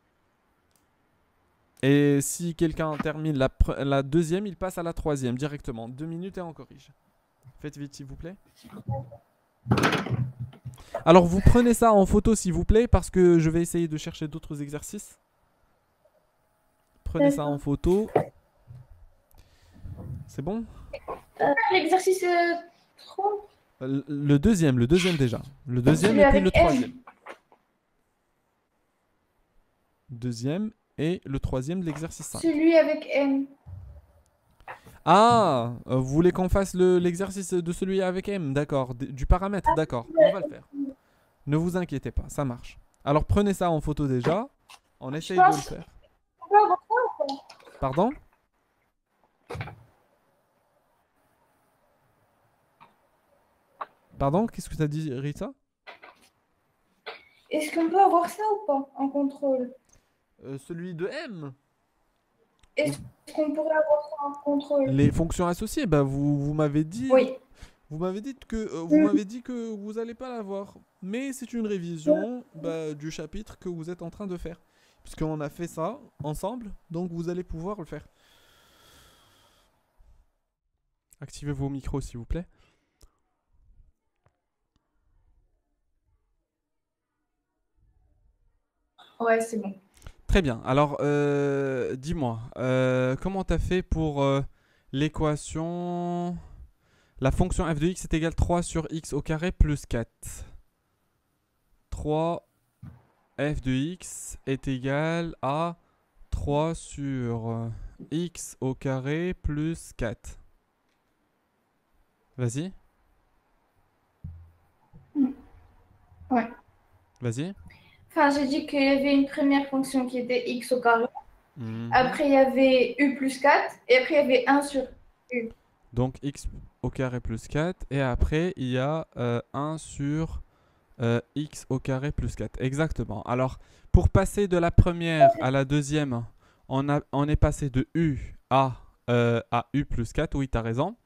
Et si quelqu'un termine la deuxième, il passe à la troisième directement. 2 minutes et on corrige. Faites vite, s'il vous plaît. Alors, vous prenez ça en photo, s'il vous plaît, parce que je vais essayer de chercher d'autres exercices. Prenez ça en D'accord. photo. C'est bon? L'exercice 3, Le deuxième déjà. Le deuxième celui et puis le avec M. troisième. Deuxième et le troisième de l'exercice 5. Celui avec M. Ah, vous voulez qu'on fasse l'exercice de celui avec M, d'accord, du paramètre, d'accord, on va le faire. Ne vous inquiétez pas, ça marche. Alors prenez ça en photo déjà, on Je essaye de le pense faire. qu'on peut avoir ça ou pas? Pardon? Pardon, qu'est-ce que tu as dit, Rita? Est-ce qu'on peut avoir ça ou pas en contrôle? Celui de M. Est-ce qu'on pourrait avoir ça en contrôle? Les fonctions associées, bah vous m'avez dit, Oui. vous m'avez dit que vous allez pas l'avoir. Mais c'est une révision bah, du chapitre que vous êtes en train de faire. Puisqu'on a fait ça ensemble, donc vous allez pouvoir le faire. Activez vos micros s'il vous plaît. Ouais, c'est bon. Très bien. Alors, dis-moi, comment tu as fait pour l'équation... La fonction f de x est égale 3 sur x au carré plus 4. 3 f de x est égal à 3 sur x au carré plus 4. Vas-y. Ouais. Vas-y. Enfin, j'ai dit qu'il y avait une première fonction qui était x au carré. Mhm. Après, il y avait u plus 4. Et après, il y avait 1 sur u. Donc x au carré plus 4. Et après, il y a 1 sur x au carré plus 4. Exactement. Alors, pour passer de la première à la deuxième, on est passé de u à u plus 4. Oui, tu as raison.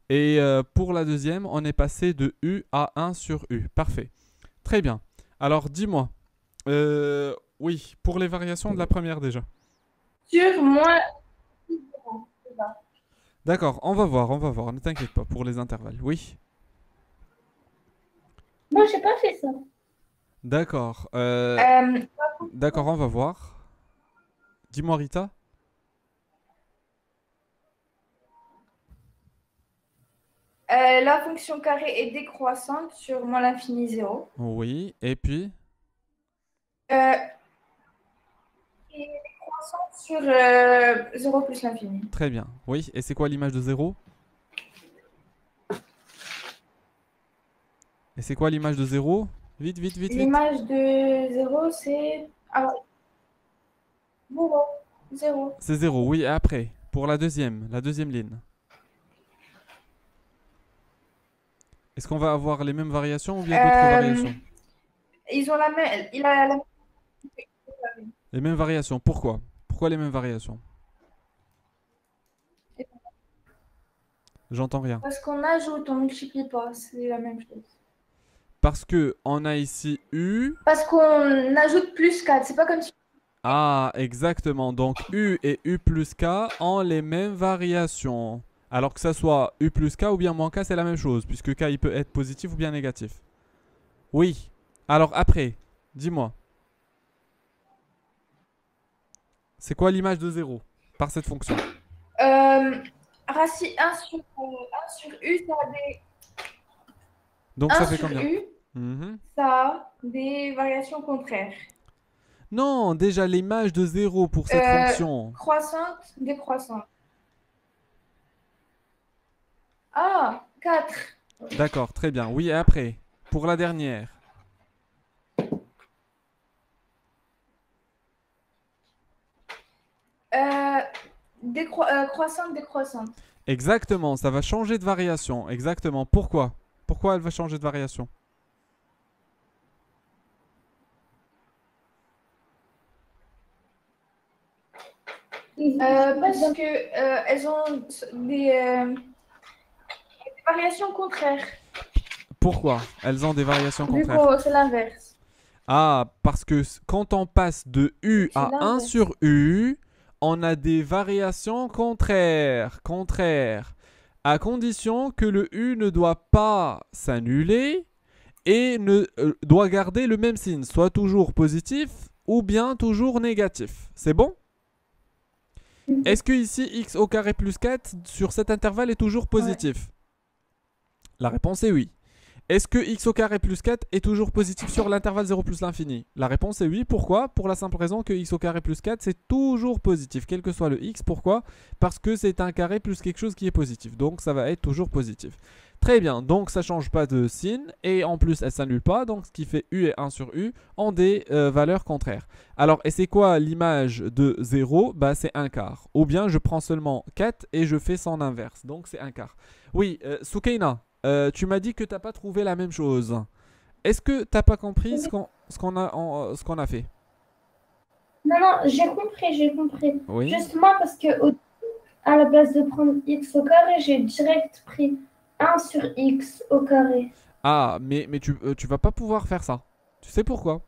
Et pour la deuxième, on est passé de u à 1 sur u. Parfait. Très bien. Alors, dis-moi. Oui, pour les variations de la première déjà. Sur moins. D'accord, on va voir. Ne t'inquiète pas pour les intervalles. Oui. Moi, j'ai pas fait ça. D'accord. Euh, D'accord, on va voir. Dis-moi, Rita. la fonction carré est décroissante sur moins l'infini 0. Oui, et puis. Euh, et décroissante sur 0 plus l'infini. Très bien. Oui, et c'est quoi l'image de 0? Et c'est quoi l'image de 0? Vite, vite, vite, vite. L'image de 0, c'est. Ah, 0. 0. C'est 0, oui, et après, pour la deuxième ligne. Est-ce qu'on va avoir les mêmes variations ou bien d'autres variations? Ils ont la même. Il a la même. Les mêmes variations. Pourquoi? Pourquoi les mêmes variations? J'entends rien. Parce qu'on ajoute, on multiplie pas, c'est la même chose. Parce que on a ici U. Parce qu'on ajoute plus 4, c'est pas comme si. Ah, exactement. Donc U et U plus K ont les mêmes variations. Alors que ça soit U plus K ou bien moins K, c'est la même chose. Puisque K, il peut être positif ou bien négatif. Oui. Alors après, dis-moi. C'est quoi l'image de 0 par cette fonction? Racine 1 sur U, ça a des. Donc 1 ça fait sur combien? U, ça a des variations contraires. Non, déjà l'image de 0 pour cette fonction. Croissante, décroissante. Ah, 4. D'accord, très bien. Oui, et après, pour la dernière. Croissante, décroissante. Exactement, ça va changer de variation. Exactement. Pourquoi? Pourquoi elle va changer de variation? Parce que elles ont des variations contraires. Pourquoi elles ont des variations Du contraires? coup, c'est l'inverse. Ah, parce que quand on passe de U à 1 sur U, on a des variations contraires. À condition que le U ne doit pas s'annuler et doit garder le même signe, soit toujours positif ou bien toujours négatif. C'est bon? Est-ce que ici x au carré plus 4 sur cet intervalle est toujours positif? La réponse est oui. Est-ce que x au carré plus 4 est toujours positif sur l'intervalle 0 plus l'infini? La réponse est oui. Pourquoi? Pour la simple raison que x au carré plus 4 c'est toujours positif, quel que soit le x. Pourquoi? Parce que c'est un carré plus quelque chose qui est positif. Donc ça va être toujours positif. Très bien, donc ça ne change pas de signe et en plus elle ne s'annule pas. Donc ce qui fait u et 1 sur u ont des valeurs contraires. Alors, et c'est quoi l'image de 0? Bah c'est un quart. Ou bien je prends seulement 4 et je fais son inverse. Donc c'est un quart. Oui, Soukaina. Tu m'as dit que tu n'as pas trouvé la même chose. Est-ce que tu n'as pas compris ce qu'on a fait? Non, non, j'ai compris. Oui. Justement parce que à la place de prendre x au carré, j'ai direct pris 1 sur x au carré. Ah, mais tu vas pas pouvoir faire ça. Tu sais pourquoi?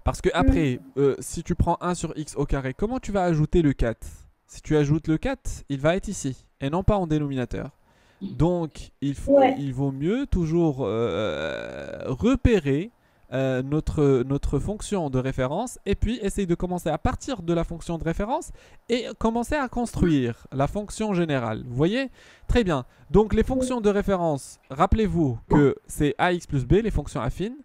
Parce que après, si tu prends 1 sur x au carré, comment tu vas ajouter le 4? Si tu ajoutes le 4, il va être ici et non pas en dénominateur. Donc, il vaut mieux toujours repérer notre fonction de référence et puis essayer de commencer à partir de la fonction de référence et commencer à construire la fonction générale. Vous voyez? Très bien. Donc, les fonctions de référence, rappelez-vous que c'est ax plus b, les fonctions affines,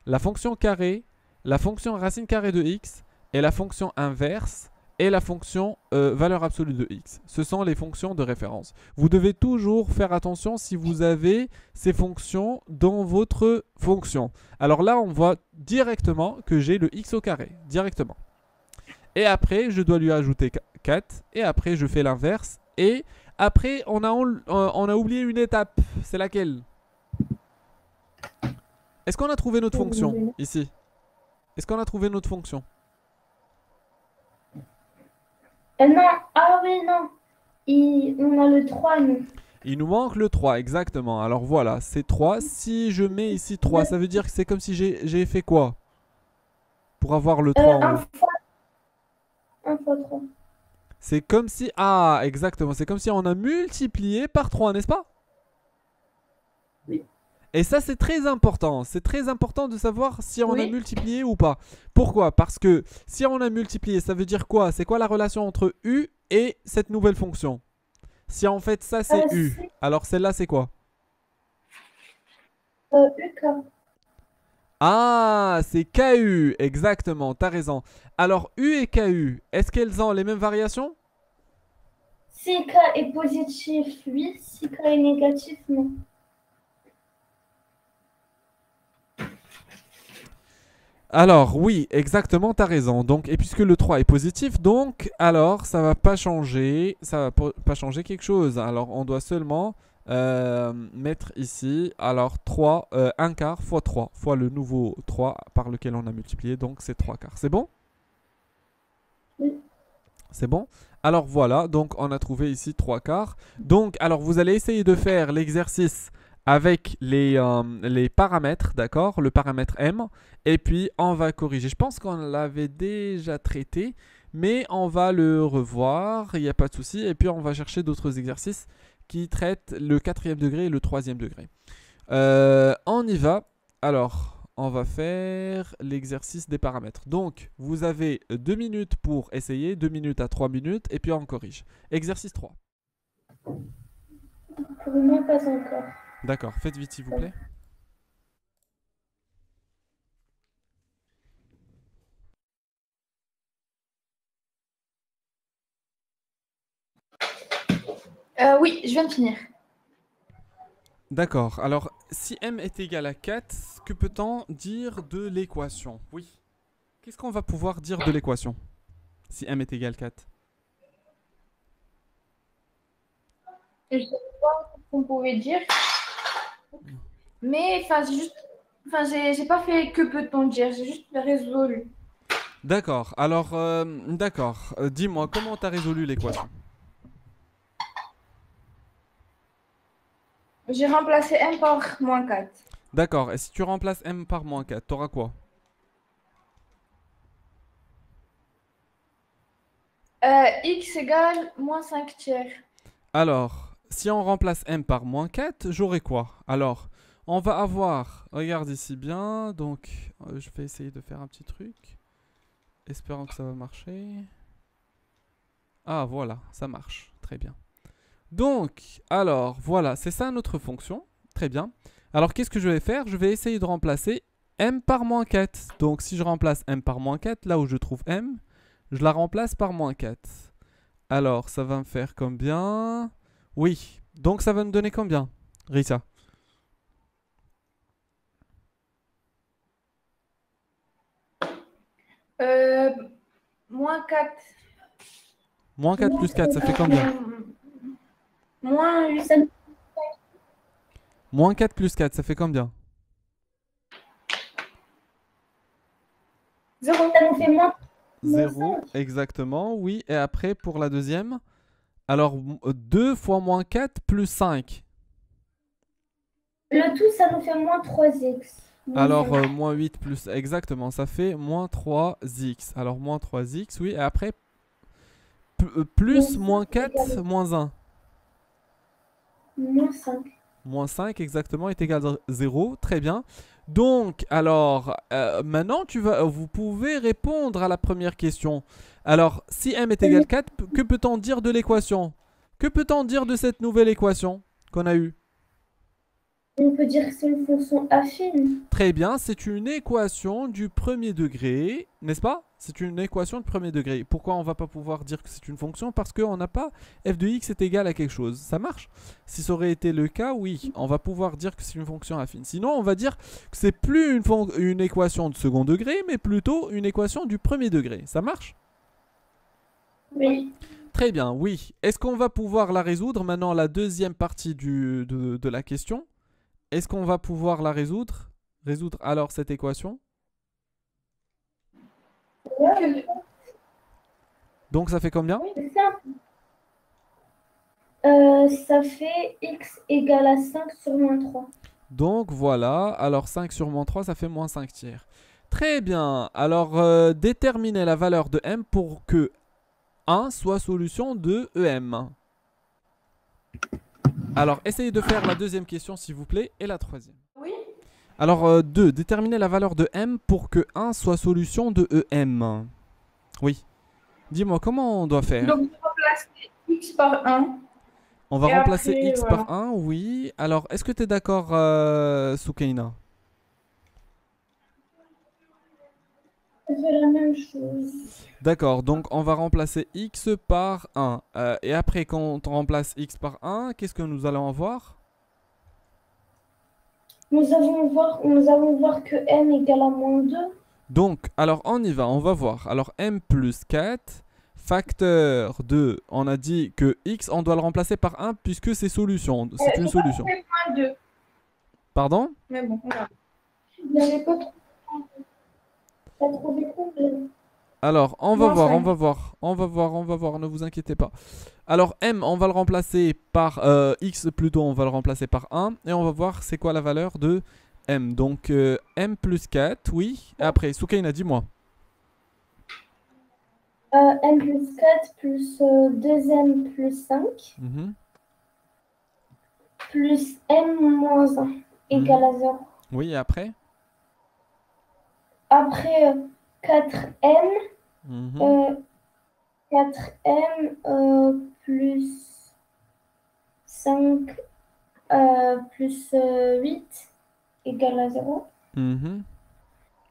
la fonction carré, la fonction racine carrée de x et la fonction inverse et la fonction valeur absolue de x. Ce sont les fonctions de référence. Vous devez toujours faire attention si vous avez ces fonctions dans votre fonction. Alors là, on voit directement que j'ai le x au carré, directement. Et après, je dois lui ajouter 4. Et après, je fais l'inverse. Et après, on a oublié une étape. C'est laquelle? Est-ce qu'on a trouvé notre fonction ici? Est-ce qu'on a trouvé notre fonction? Non, ah oui, non. On a le 3, nous. Il nous manque le 3, exactement. Alors voilà, c'est 3. Si je mets ici 3, ça veut dire que c'est comme si j'ai fait quoi? Pour avoir le 3 en haut. 1 fois 3. C'est comme si... Ah, exactement. C'est comme si on a multiplié par 3, n'est-ce pas? Oui. Et ça, c'est très important. C'est très important de savoir si on a multiplié ou pas. Pourquoi? Parce que si on a multiplié, ça veut dire quoi? C'est quoi la relation entre u et cette nouvelle fonction? Si en fait ça, c'est u, alors celle-là, c'est quoi? UK. Ah, c'est KU, exactement, t'as raison. Alors, U et KU, est-ce qu'elles ont les mêmes variations? Si K est positif, oui. Si K est négatif, non. Alors, oui, exactement, t'as raison. Donc, et puisque le 3 est positif, donc, alors, ça va pas changer. Ça va pas changer quelque chose. Alors, on doit seulement mettre ici, alors 3, 1 quart fois 3, fois le nouveau 3 par lequel on a multiplié, donc c'est 3 quarts. C'est bon? Oui. C'est bon? Alors voilà, donc on a trouvé ici 3 quarts. Donc, alors vous allez essayer de faire l'exercice avec les paramètres, d'accord? Le paramètre M, et puis on va corriger. Je pense qu'on l'avait déjà traité, mais on va le revoir, il n'y a pas de souci. Et puis on va chercher d'autres exercices qui traitent le 4e degré et le 3e degré. On y va. Alors, on va faire l'exercice des paramètres. Donc, vous avez 2 minutes pour essayer, 2 minutes à 3 minutes, et puis on corrige. Exercice 3. Pour moi, pas encore. D'accord, faites vite s'il vous plaît. Oui, je viens de finir. D'accord, alors si m est égal à 4, que peut-on dire de l'équation? Oui. Qu'est-ce qu'on va pouvoir dire de l'équation si m est égal à 4? Je sais pas ce qu'on pouvait dire. Mais enfin, j'ai pas fait que peut-on dire, j'ai juste résolu. D'accord, alors, d'accord. Dis-moi, comment tu as résolu l'équation? J'ai remplacé m par moins 4. D'accord, et si tu remplaces m par moins 4, tu auras quoi? X égale moins 5 tiers. Alors, si on remplace m par moins 4, j'aurai quoi? Alors, on va avoir, regarde ici bien, donc je vais essayer de faire un petit truc. Espérons que ça va marcher. Ah voilà, ça marche, très bien. Donc, alors, voilà, c'est ça notre fonction, très bien. Alors, qu'est-ce que je vais faire? Je vais essayer de remplacer m par moins 4. Donc, si je remplace m par moins 4, là où je trouve m, je la remplace par moins 4. Alors, ça va me faire combien? Oui, donc ça va me donner combien, Rissa? Moins 4. Moins 4 plus 4, ça fait combien? Moins 8. Moins 4 plus 4, ça fait combien? 0. Ça nous fait moins 0, exactement, oui. Et après, pour la deuxième, alors 2 fois moins 4 plus 5. Le tout, ça nous fait moins 3x. Alors, moins 8 plus... Exactement, ça fait moins 3x. Alors, moins 3x, oui. Et après, plus moins 4, moins 1. Moins 5. Moins 5, exactement, est égal à 0. Très bien. Donc, alors, maintenant, vous pouvez répondre à la première question. Alors, si m est égal à 4, que peut-on dire de l'équation? Que peut-on dire de cette nouvelle équation qu'on a eue? On peut dire que c'est une fonction affine. Très bien, c'est une équation du premier degré, n'est-ce pas? C'est une équation du premier degré. Pourquoi on ne va pas pouvoir dire que c'est une fonction? Parce qu'on n'a pas f de x est égal à quelque chose. Ça marche? Si ça aurait été le cas, oui, on va pouvoir dire que c'est une fonction affine. Sinon, on va dire que c'est plus une équation de second degré, mais plutôt une équation du premier degré. Ça marche? Oui. Très bien, oui. Est-ce qu'on va pouvoir la résoudre maintenant, la deuxième partie de la question? Est-ce qu'on va pouvoir la résoudre? Résoudre alors cette équation? Ouais, Donc ça fait combien? c'est ça. Ça fait x égale à 5 sur moins 3. Donc voilà, alors 5 sur moins 3, ça fait moins 5 tiers. Très bien, alors déterminez la valeur de m pour que 1 soit solution de EM. Alors essayez de faire la deuxième question s'il vous plaît et la troisième. Oui. Alors 2, déterminez la valeur de m pour que 1 soit solution de EM. Oui. Dis-moi comment on doit faire? Donc, on remplace x par 1. On va Et remplacer après, x voilà. par 1, oui. Alors, est-ce que tu es d'accord, Soukaina? Ça fait la même chose. D'accord, donc on va remplacer x par 1. Et après, quand on remplace x par 1, qu'est-ce que nous allons avoir? Nous allons voir que m égale à moins 2. Donc, alors on y va, on va voir. Alors, m plus 4 facteur de... On a dit que x, on doit le remplacer par 1 puisque c'est solution. C'est une solution. Moins 2. Pardon? Mais bon, on va. Il n'y avait pas trop de problèmes. Alors, on va Moins voir, cinq. on va voir, ne vous inquiétez pas. Alors, m, on va le remplacer par... x plutôt, on va le remplacer par 1. Et on va voir c'est quoi la valeur de m. Donc, m plus 4, oui. Et après, Soukaina, dis-moi. M plus 4 plus 2m plus 5 Mhm. plus m moins 1 égale à 0. Oui, et après? Après 4m, Mhm. 4m plus 5 plus 8 égale à 0. Mhm.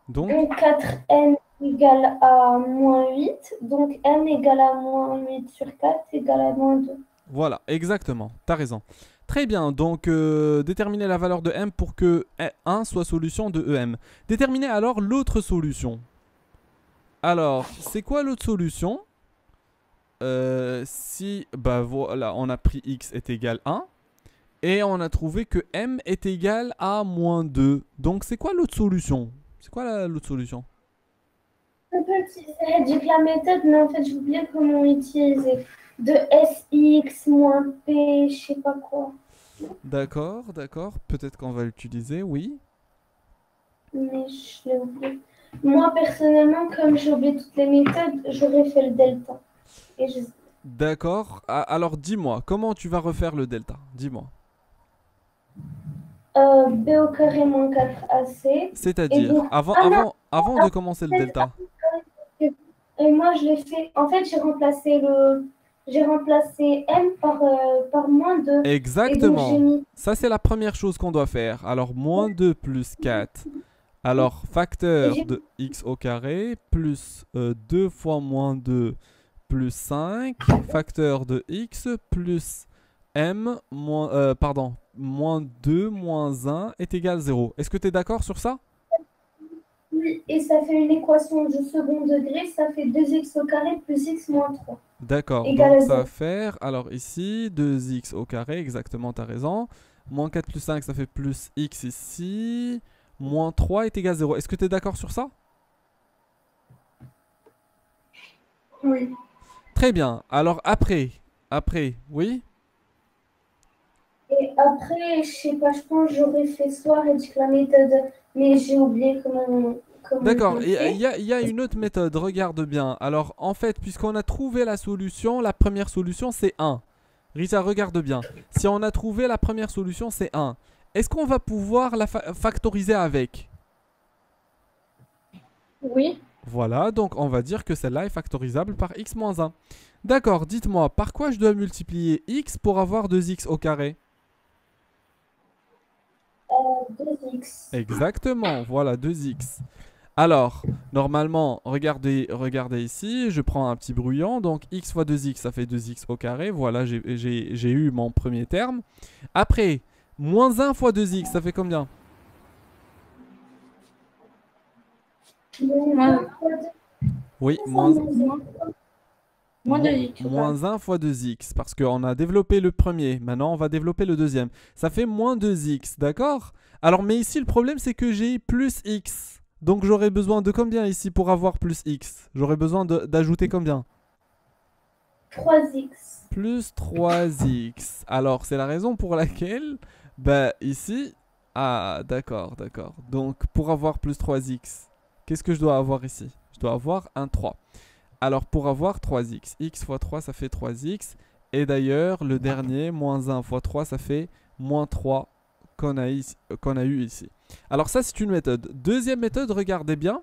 Donc, Donc 4n égale à moins 8. Donc m égale à moins 8 sur 4 égale à moins 2. voilà, exactement, t'as raison. Très bien, donc déterminer la valeur de m pour que 1 soit solution de EM. Déterminer alors l'autre solution. Alors, c'est quoi l'autre solution? Si, bah voilà, on a pris x est égal à 1. Et on a trouvé que m est égal à moins 2. Donc c'est quoi l'autre solution? C'est quoi l'autre solution? On peut utiliser du la méthode, mais en fait, j'ai oublié comment utiliser. De SX moins P, je sais pas quoi. D'accord, d'accord. Peut-être qu'on va l'utiliser, oui. Mais je l'ai oublié. Moi, personnellement, comme j'ai oublié toutes les méthodes, j'aurais fait le delta. Et je... D'accord. Alors dis-moi, comment tu vas refaire le delta? Dis-moi. B au carré moins 4AC. C'est-à-dire, donc- avant de commencer le delta. Et moi, je l'ai fait. En fait, j'ai remplacé m par moins 2. Et donc, Exactement. j'ai mis Ça, c'est la première chose qu'on doit faire. Alors, moins 2 plus 4. Alors, facteur de x au carré plus 2 fois moins 2 plus 5. Facteur de x plus m moins, moins 2 moins 1 est égal à 0. Est-ce que tu es d'accord sur ça? oui, et ça fait une équation de second degré. Ça fait 2x au carré plus x moins 3. D'accord, Égal à donc ça va zéro. faire, alors ici, 2x au carré, exactement, tu as raison. Moins 4 plus 5, ça fait plus x ici. Moins 3 est égal à 0. Est-ce que tu es d'accord sur ça? Oui. Très bien. Alors après, oui? Et après, je sais pas, je pense que j'aurais fait soit avec la méthode, mais j'ai oublié comment D'accord, on il fait. y a une autre méthode, regarde bien. Alors en fait, puisqu'on a trouvé la solution, la première solution c'est 1. Rita, regarde bien. Si on a trouvé la première solution, c'est 1. Est-ce qu'on va pouvoir la factoriser avec? Oui. Voilà, donc on va dire que celle-là est factorisable par x moins 1. D'accord, dites-moi, par quoi je dois multiplier x pour avoir 2x au carré? 2x. Exactement, voilà, 2x. Alors, normalement, regardez ici, je prends un petit brouillon, donc x fois 2x, ça fait 2x au carré. Voilà, j'ai eu mon premier terme. Après, moins 1 fois 2x, ça fait combien? Moins, Oui, moins 2x. moins 1 fois 2x, parce qu'on a développé le premier. Maintenant, on va développer le deuxième. Ça fait moins 2x, d'accord? Alors, mais ici, le problème, c'est que j'ai plus x. Donc, j'aurais besoin de combien ici pour avoir plus x? J'aurais besoin d'ajouter combien? 3x. Plus 3x. Alors, c'est la raison pour laquelle, bah, ici... Ah, d'accord, d'accord. Donc, pour avoir plus 3x, qu'est-ce que je dois avoir ici? Je dois avoir un 3. Alors, pour avoir 3x, x fois 3, ça fait 3x. Et d'ailleurs, le dernier, moins 1 fois 3, ça fait moins 3 qu'on a eu ici. Alors, ça, c'est une méthode. Deuxième méthode, regardez bien.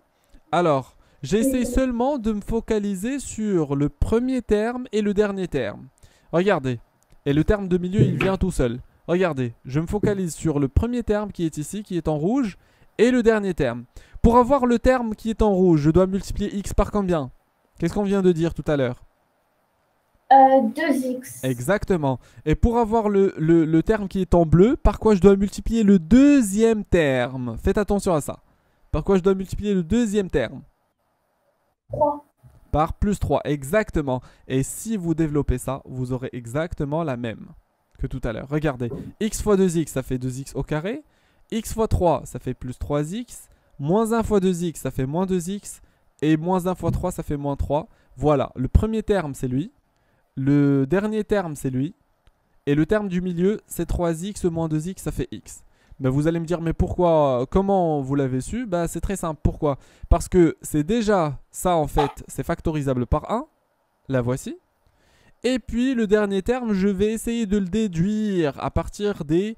Alors, j'essaie seulement de me focaliser sur le premier terme et le dernier terme. Regardez. Et le terme de milieu, il vient tout seul. Regardez, je me focalise sur le premier terme qui est ici, qui est en rouge, et le dernier terme. Pour avoir le terme qui est en rouge, je dois multiplier x par combien? Qu'est-ce qu'on vient de dire tout à l'heure? 2x. Exactement. Et pour avoir le terme qui est en bleu, par quoi je dois multiplier le deuxième terme? Faites attention à ça. Par quoi je dois multiplier le deuxième terme? 3. par plus 3, exactement. Et si vous développez ça, vous aurez exactement la même que tout à l'heure. Regardez, x fois 2x, ça fait 2x au carré. X fois 3, ça fait plus 3x. Moins 1 fois 2x, ça fait moins 2x. Et moins 1 fois 3, ça fait moins 3. Voilà, le premier terme, c'est lui. Le dernier terme, c'est lui. Et le terme du milieu, c'est 3x moins 2x, ça fait x. Ben vous allez me dire, mais pourquoi, comment vous l'avez su? Ben c'est très simple, pourquoi? Parce que c'est déjà ça en fait, c'est factorisable par 1. La voici. Et puis le dernier terme, je vais essayer de le déduire à partir de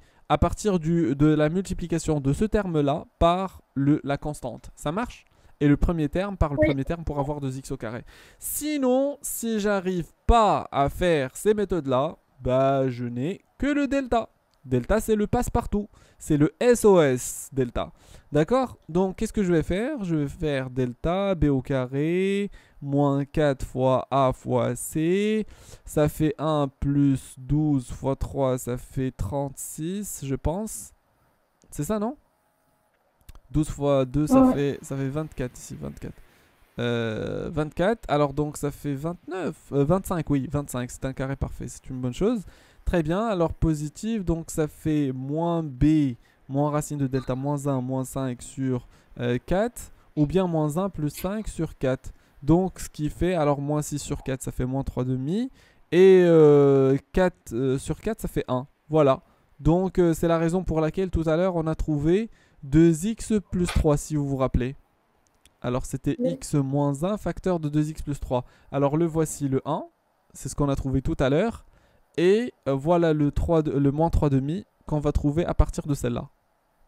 la multiplication de ce terme-là par la constante. Ça marche? Et le premier terme par le premier terme pour avoir 2x au carré. Sinon, si j'arrive pas à faire ces méthodes-là, bah je n'ai que le delta. Delta, c'est le passe-partout. C'est le SOS delta. D'accord? Donc, qu'est-ce que je vais faire? Je vais faire delta b au carré moins 4 fois a fois c. Ça fait 1 plus 12 fois 3, ça fait 36, je pense. C'est ça, non? 12 fois 2, ça fait 24 ici, 24. 24, alors donc ça fait 29, 25, oui, 25, c'est un carré parfait, c'est une bonne chose. Très bien, alors positif, donc ça fait moins b, moins racine de delta, moins 1, moins 5 sur 4, ou bien moins 1 plus 5 sur 4. Donc ce qui fait, alors moins 6 sur 4, ça fait moins 3 demi, et 4 sur 4, ça fait 1. Voilà, donc c'est la raison pour laquelle tout à l'heure on a trouvé 2x plus 3, si vous vous rappelez. Alors c'était x moins 1 facteur de 2x plus 3. Alors le voici le 1. C'est ce qu'on a trouvé tout à l'heure. Et voilà le moins 3 demi qu'on va trouver à partir de celle-là.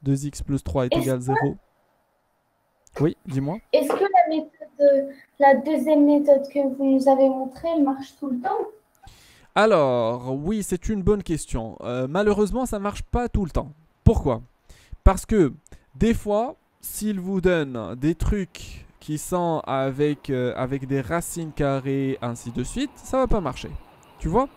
2x plus 3 est égal à 0. Oui, dis-moi. Est-ce que la deuxième méthode que vous nous avez montrée, elle marche tout le temps? Alors, oui, c'est une bonne question. Malheureusement, ça ne marche pas tout le temps. Pourquoi? Parce que des fois, s'il vous donne des trucs qui sont avec des racines carrées, ainsi de suite, ça va pas marcher. Tu vois?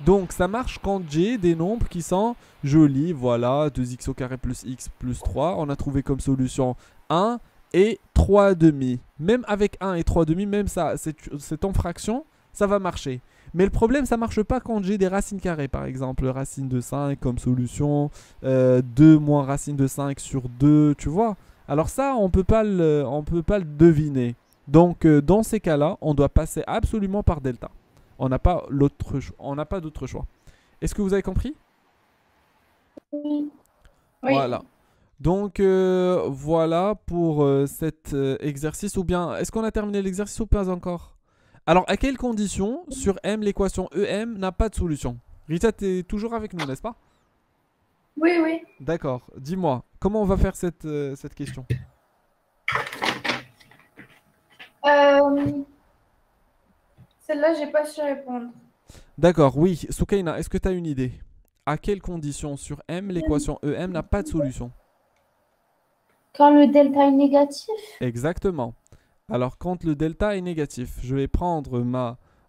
Donc ça marche quand j'ai des nombres qui sont jolis. Voilà, 2x au carré plus x plus 3. On a trouvé comme solution 1 et 3 demi. Même avec 1 et 3 demi, même ça, c'est en fraction, ça va marcher. Mais le problème, ça marche pas quand j'ai des racines carrées. Par exemple, racine de 5 comme solution, 2 moins racine de 5 sur 2, tu vois. Alors ça, on peut pas le deviner. Donc, dans ces cas-là, on doit passer absolument par delta. On n'a pas d'autre choix. Est-ce que vous avez compris? Oui. Voilà. Donc, voilà pour cet exercice. Ou bien, est-ce qu'on a terminé l'exercice ou pas encore? Alors, à quelles conditions sur M, l'équation EM n'a pas de solution? Rita, tu es toujours avec nous, n'est-ce pas? Oui, oui. D'accord. Dis-moi, comment on va faire cette question? Celle-là, j'ai pas su répondre. D'accord, oui. Soukaina, est-ce que tu as une idée? À quelles conditions sur M, l'équation EM n'a pas de solution? Quand le delta est négatif? Exactement. Alors, quand le delta est négatif, je vais prendre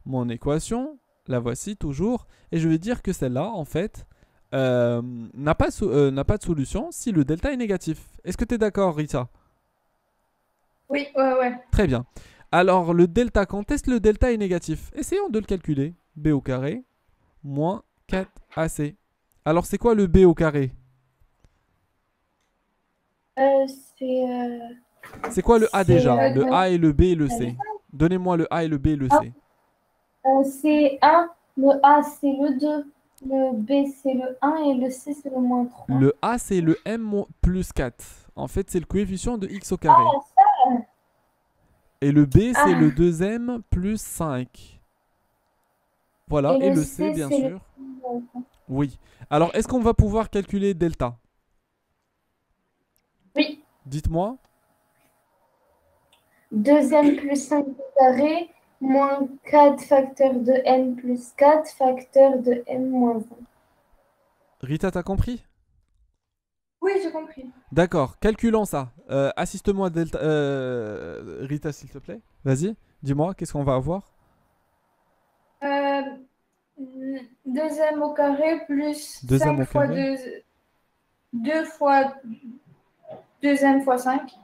mon équation, la voici toujours, et je vais dire que celle-là, en fait, n'a pas de solution si le delta est négatif. Est-ce que tu es d'accord, Rita? Oui, ouais. Très bien. Alors, le delta, quand est-ce que le delta est négatif? Essayons de le calculer. B au carré moins 4AC. Alors, c'est quoi le B au carré? C'est quoi le A déjà? Le A et le B et le C. Donnez-moi le A et le B et le C. C'est 1, le A c'est le 2, le B c'est le 1 et le C c'est le moins 3. Le A c'est le M plus 4. En fait, c'est le coefficient de x au carré. Et le B c'est le 2m plus 5. Voilà, et le C bien sûr. Oui. Alors, est-ce qu'on va pouvoir calculer delta? Oui. Dites-moi. 2m plus 5 au carré moins 4 facteur de n plus 4 facteur de n moins 1. Rita, t'as compris? Oui, j'ai compris. D'accord, calculons ça. Assiste-moi, delta, Rita, s'il te plaît. Vas-y, dis-moi, qu'est-ce qu'on va avoir? 2m au carré plus 2m 5 au fois carré. 2 fois 2m fois 5.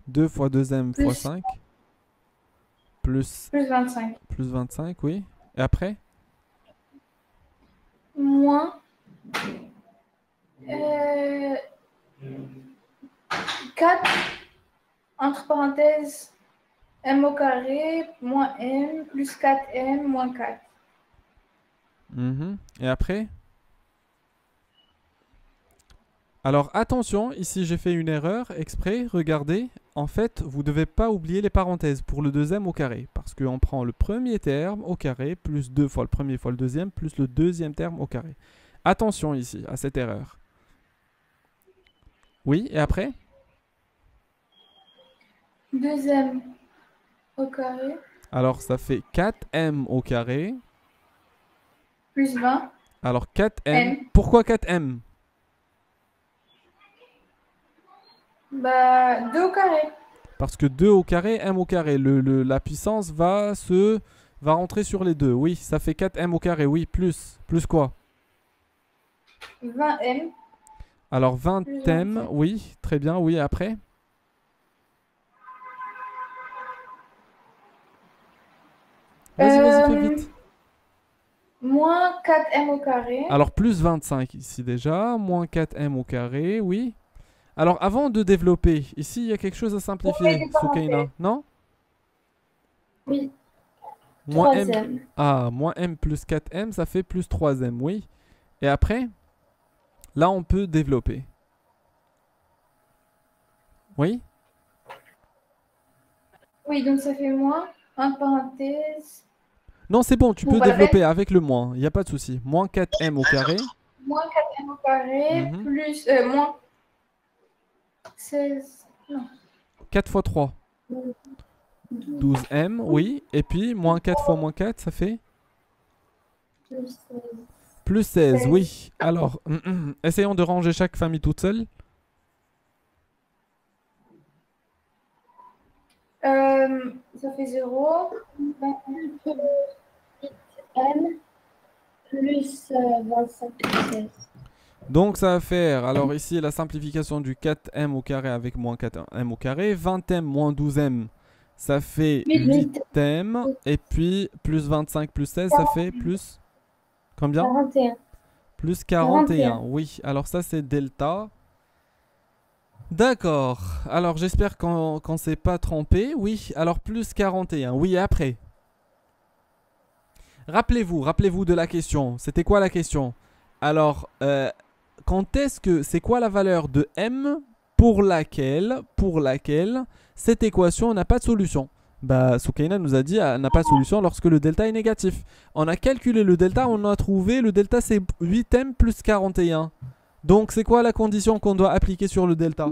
2 fois 2m fois 5. plus, plus 25. plus 25, oui. Et après? Moins 4, entre parenthèses, m au carré, moins m, plus 4m, moins 4. Mhm. Et après? Alors attention, ici j'ai fait une erreur exprès, regardez. En fait, vous ne devez pas oublier les parenthèses pour le deuxième au carré. Parce qu'on prend le premier terme au carré, plus 2 fois le premier fois le deuxième, plus le deuxième terme au carré. Attention ici à cette erreur. Oui, et après? Deuxième au carré, Alors ça fait 4m au carré. plus 20, Alors 4m. m. Pourquoi 4m? Bah, 2 au carré. Parce que 2 au carré, m au carré. La puissance va rentrer sur les deux. Oui, ça fait 4m au carré. Oui, plus. Plus quoi? 20m. Alors Plus 20m, 25. oui, très bien. Oui, après? Vas-y, fais vite. Moins 4m au carré. Alors plus 25 ici déjà. Moins 4m au carré, oui. Alors avant de développer, ici il y a quelque chose à simplifier, des parenthèses. Soukaina, non? Oui, Moins m. troisième. Ah, moins m plus 4m, ça fait plus 3m, oui. Et après, là on peut développer. Oui? Oui, donc ça fait moins, entre parenthèses, Non, c'est bon, tu Bon, peux voilà. développer avec le moins, il n'y a pas de souci. Moins 4m au carré. moins 4m au carré, Mhm. plus, moins 16, non, 4 fois 3, 12m, oui. Et puis, moins 4 fois moins 4, ça fait Plus, plus 16, 16. oui. Alors, essayons de ranger chaque famille toute seule. Ça fait 0, m, plus 25 plus 16. Donc ça va faire, alors ici la simplification du 4m au carré avec moins 4m au carré. 20m moins 12m, ça fait 8m. Et puis plus 25 plus 16, ça fait plus combien? 41. Plus 41, 41. oui. Alors ça c'est delta. D'accord. Alors j'espère qu'on ne s'est pas trompé. Oui, alors plus 41. Oui, après. Rappelez-vous de la question. C'était quoi la question? Alors, quand est-ce que c'est quoi la valeur de m pour laquelle cette équation n'a pas de solution? Bah, Soukaina nous a dit n'a pas de solution lorsque le delta est négatif. On a calculé le delta, on a trouvé le delta c'est 8m plus 41. Donc c'est quoi la condition qu'on doit appliquer sur le delta?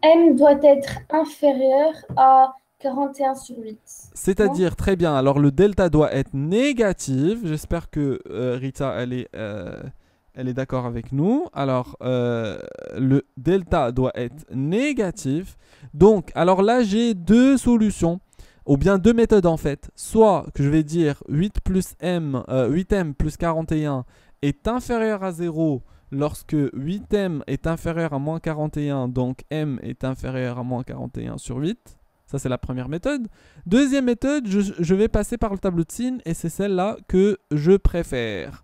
M doit être inférieur à 41 sur 8. C'est-à-dire, très bien, alors le delta doit être négatif. J'espère que Rita, elle est d'accord avec nous. Alors, le delta doit être négatif. Donc, alors là, j'ai deux solutions, ou bien deux méthodes en fait. Soit que je vais dire 8m plus 41 est inférieur à 0 lorsque 8m est inférieur à moins 41, donc m est inférieur à moins 41 sur 8. Ça, c'est la première méthode. Deuxième méthode, je vais passer par le tableau de signes et c'est celle-là que je préfère.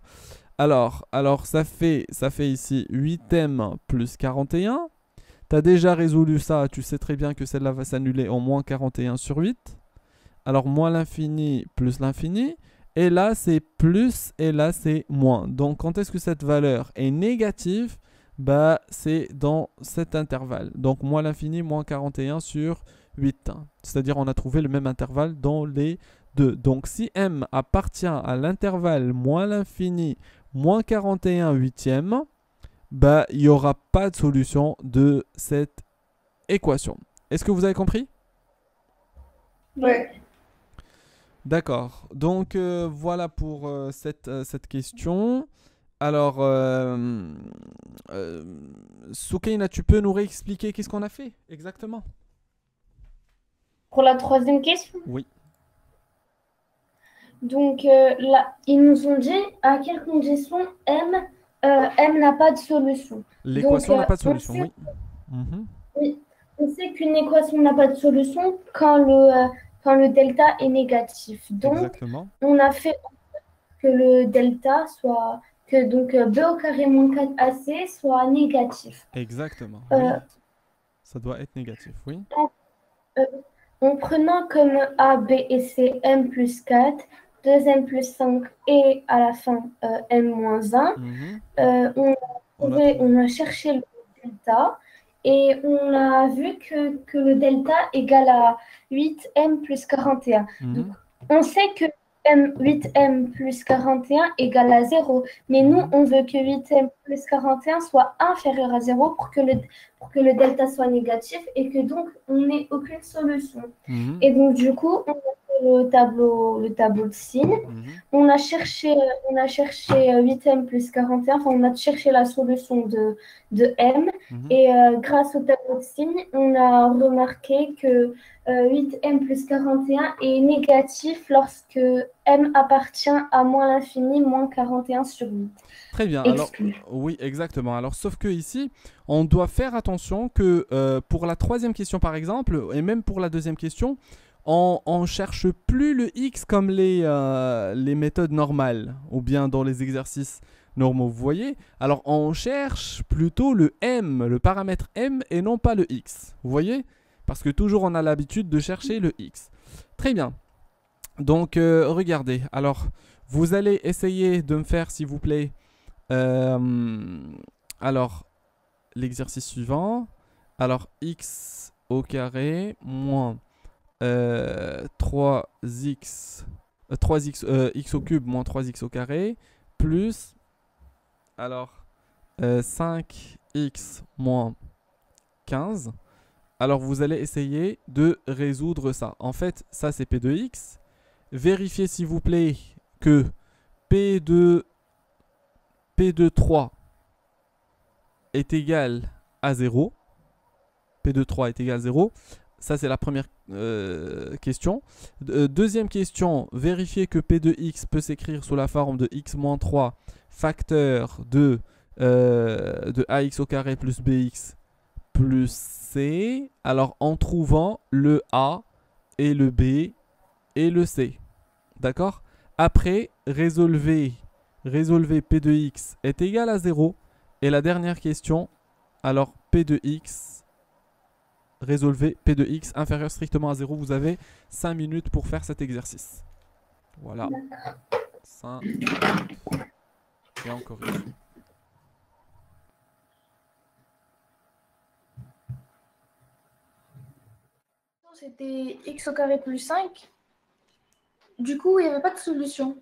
Alors ça fait ici 8m plus 41. Tu as déjà résolu ça, tu sais très bien que celle-là va s'annuler en moins 41 sur 8. Alors moins l'infini plus l'infini. Et là, c'est plus et là, c'est moins. Donc, quand est-ce que cette valeur est négative? Bah, c'est dans cet intervalle. Donc, moins l'infini, moins 41 sur 8. C'est-à-dire, on a trouvé le même intervalle dans les deux. Donc, si m appartient à l'intervalle moins l'infini, moins 41 huitième, bah, il n'y aura pas de solution de cette équation. Est-ce que vous avez compris? ouais. D'accord. Donc voilà pour cette question. Alors, Soukaina, tu peux nous réexpliquer qu'est-ce qu'on a fait exactement? Pour la troisième question. Oui. Donc là, ils nous ont dit à quelle condition M n'a pas de solution. L'équation n'a pas de on solution, sait- oui. Mhm. Oui, on sait qu'une équation n'a pas de solution quand le quand le delta est négatif. Donc, Exactement. on a fait que le delta soit, que donc b au carré moins 4ac soit négatif. Exactement, oui. Ça doit être négatif, oui. En prenant comme a, b et c m plus 4, 2m plus 5 et à la fin m moins 1, on a cherché le delta et on a vu que le delta égale à 8m plus 41. Donc, on sait que 8m plus 41 égale à 0, mais nous, on veut que 8m plus 41 soit inférieur à 0 pour que le delta soit négatif et que donc on n'ait aucune solution. Et donc, du coup, on a fait le tableau de signes. On a cherché 8m plus 41, enfin, on a cherché la solution de m. Et grâce au tableau de signes, on a remarqué que 8m plus 41 est négatif lorsque m appartient à moins l'infini, moins 41 sur 8. Très bien. Alors, oui, exactement. Alors, sauf que ici, on doit faire attention que pour la troisième question, par exemple, et même pour la deuxième question, on ne cherche plus le x comme les méthodes normales ou bien dans les exercices normaux, vous voyez. Alors, on cherche plutôt le m, le paramètre m, et non pas le x, vous voyez. Parce que toujours, on a l'habitude de chercher le x. Très bien. Donc, regardez. Alors, vous allez essayer de me faire, s'il vous plaît, alors, l'exercice suivant. Alors, x au carré moins 3x x au cube moins 3x au carré plus alors 5x moins 15. Alors vous allez essayer de résoudre ça. En fait, ça c'est P de x. Vérifiez s'il vous plaît que P de 3 est égal à 0. P de 3 est égal à 0. Ça, c'est la première question. Deuxième question, vérifiez que P de x peut s'écrire sous la forme de x moins 3 facteur de ax au carré plus bx plus c. Alors, en trouvant le a et le b et le c. D'accord? Après, résolvez P de x est égal à 0. Et la dernière question, alors P de x... Résolvez P de x inférieur strictement à 0. Vous avez 5 minutes pour faire cet exercice. Voilà. 5 minutes. Et encore une. C'était x au carré plus 5. Du coup, il n'y avait pas de solution.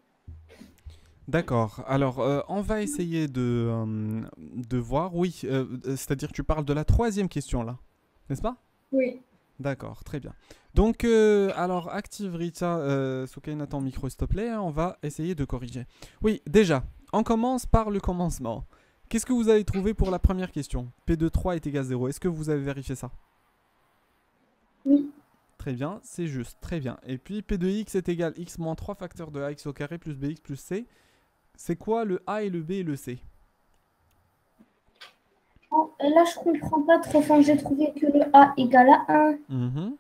D'accord. Alors, on va essayer de voir. Oui, c'est-à-dire que tu parles de la troisième question là. N'est-ce pas? Oui. D'accord, très bien. Donc, alors, active Rita, Soukaina, ton micro, s'il te plaît. On va essayer de corriger. Oui, déjà, on commence par le commencement. Qu'est-ce que vous avez trouvé pour la première question? P de 3 est égal à 0. Est-ce que vous avez vérifié ça? Oui. Très bien, c'est juste, très bien. Et puis, P de x est égal à x moins 3 facteur de ax au carré plus bx plus c. C'est quoi le a et le b et le c? Oh, là, je comprends pas trop. Enfin, j'ai trouvé que le A égale à 1,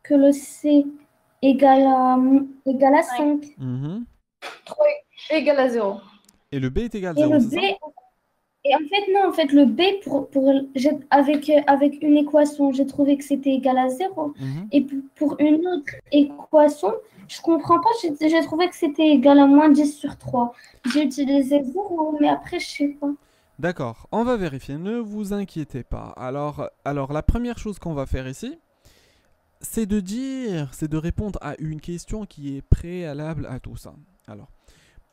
que le C égale à 5. 3 égale à 0. Et le B est égal à Et 0, le c'est B, ça? et en fait, non, en fait, le B, avec une équation, j'ai trouvé que c'était égal à 0. Et pour une autre équation, je comprends pas, j'ai trouvé que c'était égal à moins 10 sur 3. J'ai utilisé 0, mais après, je sais pas. D'accord, on va vérifier, ne vous inquiétez pas. Alors la première chose qu'on va faire ici, c'est de répondre à une question qui est préalable à tout ça. Alors,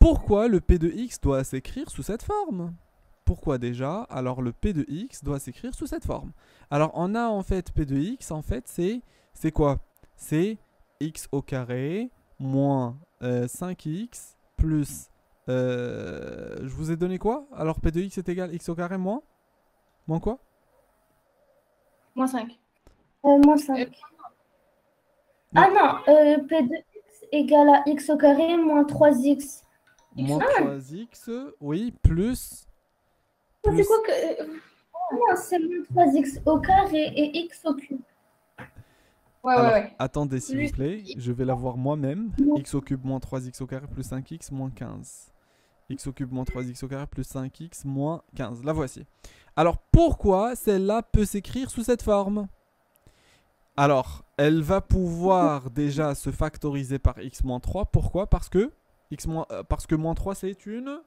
pourquoi le P de x doit s'écrire sous cette forme? Pourquoi déjà? Alors le P de x doit s'écrire sous cette forme. Alors on a en fait P de x, en fait c'est quoi? C'est x au carré moins 5x plus... je vous ai donné quoi? Alors P de x est égal à x au carré moins? Moins quoi? Moins 5. Moins 5. Non. Ah non, P de x égale à x au carré moins 3x. Moins 3x, oui, plus... C'est quoi que... Non, c'est moins 3x au carré et x au cube. Ouais, Alors, ouais. attendez s'il vous Juste plaît, je vais la voir moi-même. Non. X au cube moins 3x au carré plus 5x moins 15. X au cube moins 3x au carré plus 5x moins 15. La voici. Alors, pourquoi celle-là peut s'écrire sous cette forme? Alors, elle va pouvoir déjà se factoriser par x moins 3. Pourquoi? Parce que parce que moins 3, c'est une...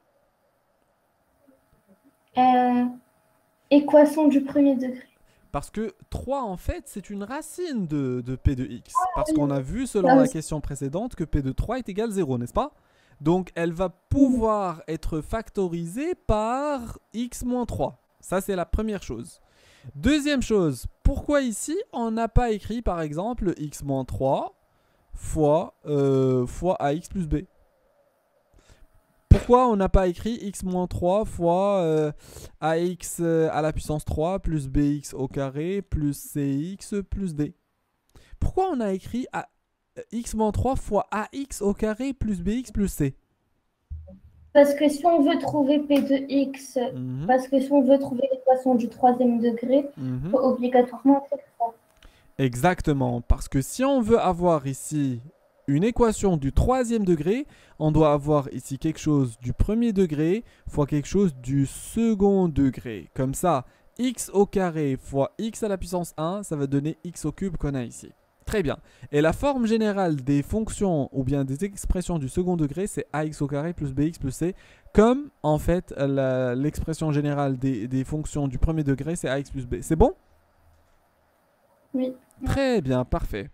Équation du premier degré. Parce que 3, en fait, c'est une racine de P de x. Parce qu'on a vu, selon Ça la aussi. question précédente, que P de 3 est égal à 0, n'est-ce pas? Donc, elle va pouvoir être factorisée par x moins 3. Ça, c'est la première chose. Deuxième chose, pourquoi ici, on n'a pas écrit, par exemple, x moins 3 fois ax plus b? Pourquoi on n'a pas écrit x moins 3 fois ax à la puissance 3 plus bx au carré plus cx plus d? Pourquoi on a écrit x moins 3 fois ax au carré plus bx plus c? Parce que si on veut trouver P de x, Mhm, parce que si on veut trouver l'équation du troisième degré, il mhm. faut obligatoirement faire ça. Exactement, parce que si on veut avoir ici une équation du troisième degré, on doit avoir ici quelque chose du premier degré fois quelque chose du second degré. Comme ça, x au carré fois x à la puissance 1, ça va donner x au cube qu'on a ici. Très bien. Et la forme générale des fonctions ou bien des expressions du second degré, c'est ax au carré plus bx plus c. Comme en fait l'expression générale des fonctions du premier degré, c'est ax plus b. C'est bon? Oui. Très bien, parfait.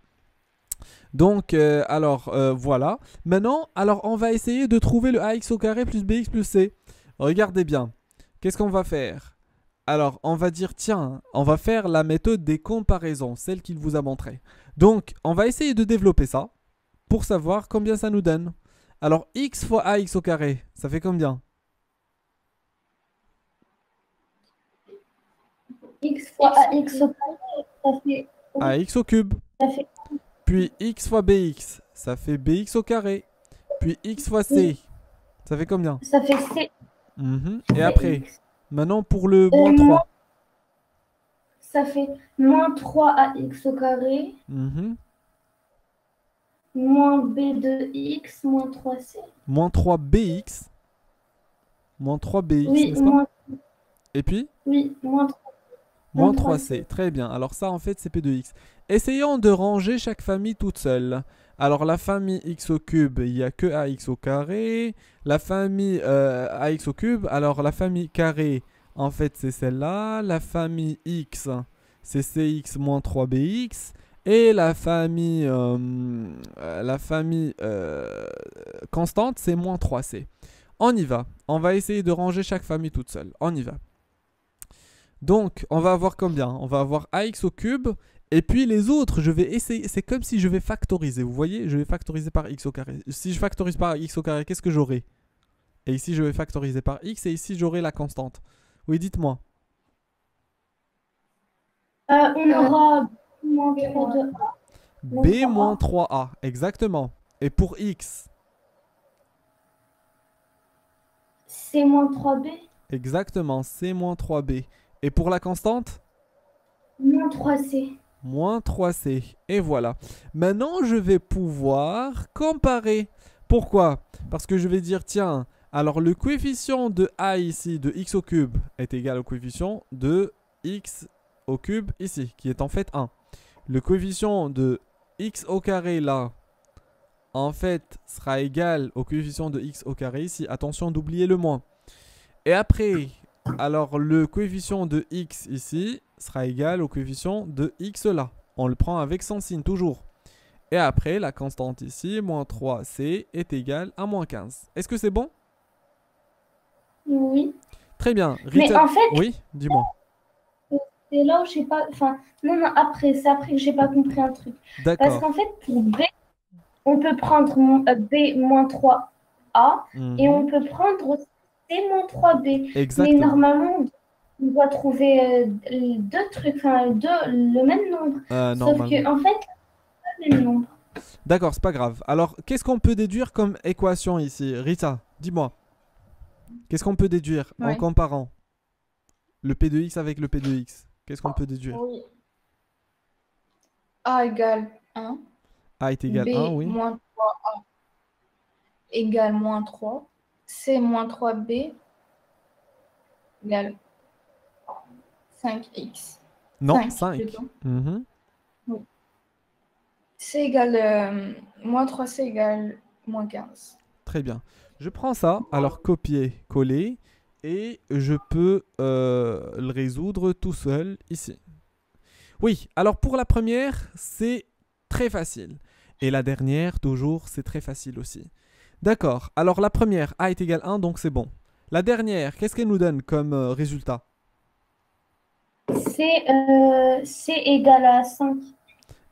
Donc, voilà. Maintenant, alors on va essayer de trouver le ax au carré plus bx plus c. Regardez bien. Qu'est-ce qu'on va faire? Alors, on va dire, tiens, on va faire la méthode des comparaisons, celle qu'il vous a montrée. Donc, on va essayer de développer ça pour savoir combien ça nous donne. Alors, x fois ax au carré, ça fait combien? X fois AX au carré, Ax au cube. ça fait Puis x fois bx, ça fait bx au carré. Puis x fois c, Oui. ça fait combien? Ça fait C. Et après, X. maintenant pour le moins 3. Ça fait moins 3 AX au carré, moins B de X, moins 3C. Moins 3bx. Moins 3bx, Oui, n'est-ce pas? Et puis moins 3. moins moins 3c. Très bien. Alors ça, en fait, c'est p de x. Essayons de ranger chaque famille toute seule. Alors la famille x au cube, il n'y a que ax au carré. La famille ax au cube, alors la famille carré, en fait, c'est celle-là. La famille x, c'est cx moins 3bx. Et la famille constante, c'est moins 3c. On y va. On va essayer de ranger chaque famille toute seule. On y va. Donc, on va avoir combien? On va avoir ax au cube. Et puis les autres, je vais essayer. C'est comme si je vais factoriser. Vous voyez? Je vais factoriser par x au carré. Si je factorise par x au carré, qu'est-ce que j'aurai? Et ici, je vais factoriser par x. Et ici, j'aurai la constante. Oui, dites-moi. On aura moins 3 de A. B moins 3a. Exactement. Et pour x? C moins 3B. Exactement. C moins 3b. Et pour la constante? Moins 3C. Moins 3c. Et voilà. Maintenant, je vais pouvoir comparer. Pourquoi? Parce que je vais dire, tiens, alors le coefficient de a ici, de x au cube, est égal au coefficient de x au cube ici, qui est en fait 1. Le coefficient de x au carré là, en fait, sera égal au coefficient de x au carré ici. Attention d'oublier le moins. Et après, alors le coefficient de x ici sera égal au coefficient de x là. On le prend avec son signe toujours. Et après, la constante ici, moins 3c, est égale à moins 15. Est-ce que c'est bon? Oui. Très bien. Mais en fait, oui, dis-moi. c'est là où je sais pas. Enfin, non, après, c'est après que j'ai pas compris un truc. Parce D'accord. qu'en fait, pour B, on peut prendre B moins 3A et on peut prendre C moins 3B. Mais Exactement. normalement, on doit trouver deux trucs, enfin, le même nombre. Sauf Normalement. que, en fait, c'est pas le même nombre. D'accord, c'est pas grave. Alors, qu'est-ce qu'on peut déduire comme équation ici? Rita, dis-moi. Qu'est-ce qu'on peut déduire en Ouais. comparant le P de x avec le P de x? Qu'est-ce qu'on peut déduire? Oui. A égale 1. A est égal B 1, oui. moins 3A égale moins 3. C moins 3B égale 5x. Non, 5 5. plutôt. Mhm. Oui. C égale moins 3C égale moins 15. Très bien. Je prends ça, alors copier, coller, et je peux le résoudre tout seul ici. Oui, alors pour la première, c'est très facile. Et la dernière, toujours, c'est très facile aussi. D'accord, alors la première, A est égal 1, donc c'est bon. La dernière, qu'est-ce qu'elle nous donne comme résultat? C égale à 5.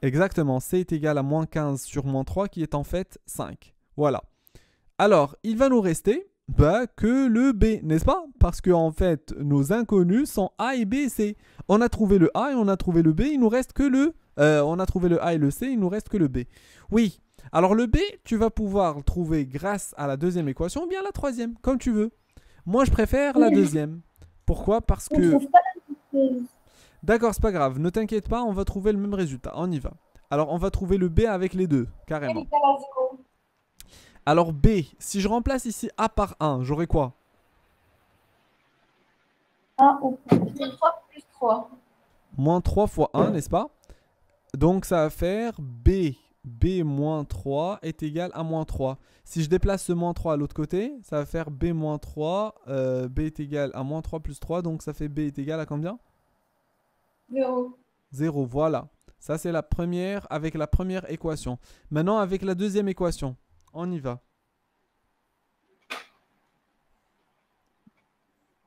Exactement, C est égal à moins 15 sur moins 3, qui est en fait 5. Voilà. Alors, il va nous rester que le B, n'est-ce pas? Parce que en fait, nos inconnus sont A et B et C. On a trouvé le A et on a trouvé le B, il nous reste que le... on a trouvé le A et le C, il nous reste que le B. Oui, alors le B, tu vas pouvoir le trouver grâce à la deuxième équation ou bien la troisième, comme tu veux. Moi, je préfère la deuxième. Pourquoi? Parce On ne que... trouve pas la même chose. D'accord, c'est pas grave, ne t'inquiète pas, on va trouver le même résultat, on y va. Alors, on va trouver le B avec les deux, B carrément. égale à 0. Alors B, si je remplace ici A par 1, j'aurai quoi? A au Moins 3 plus 3. Moins 3 fois 1, n'est-ce pas? Donc ça va faire B. B moins 3 est égal à moins 3. Si je déplace ce moins 3 à l'autre côté, ça va faire B moins 3. B est égal à moins 3 plus 3. Donc ça fait B est égal à combien? 0. 0, voilà. Ça c'est la première avec la première équation. Maintenant avec la deuxième équation. On y va.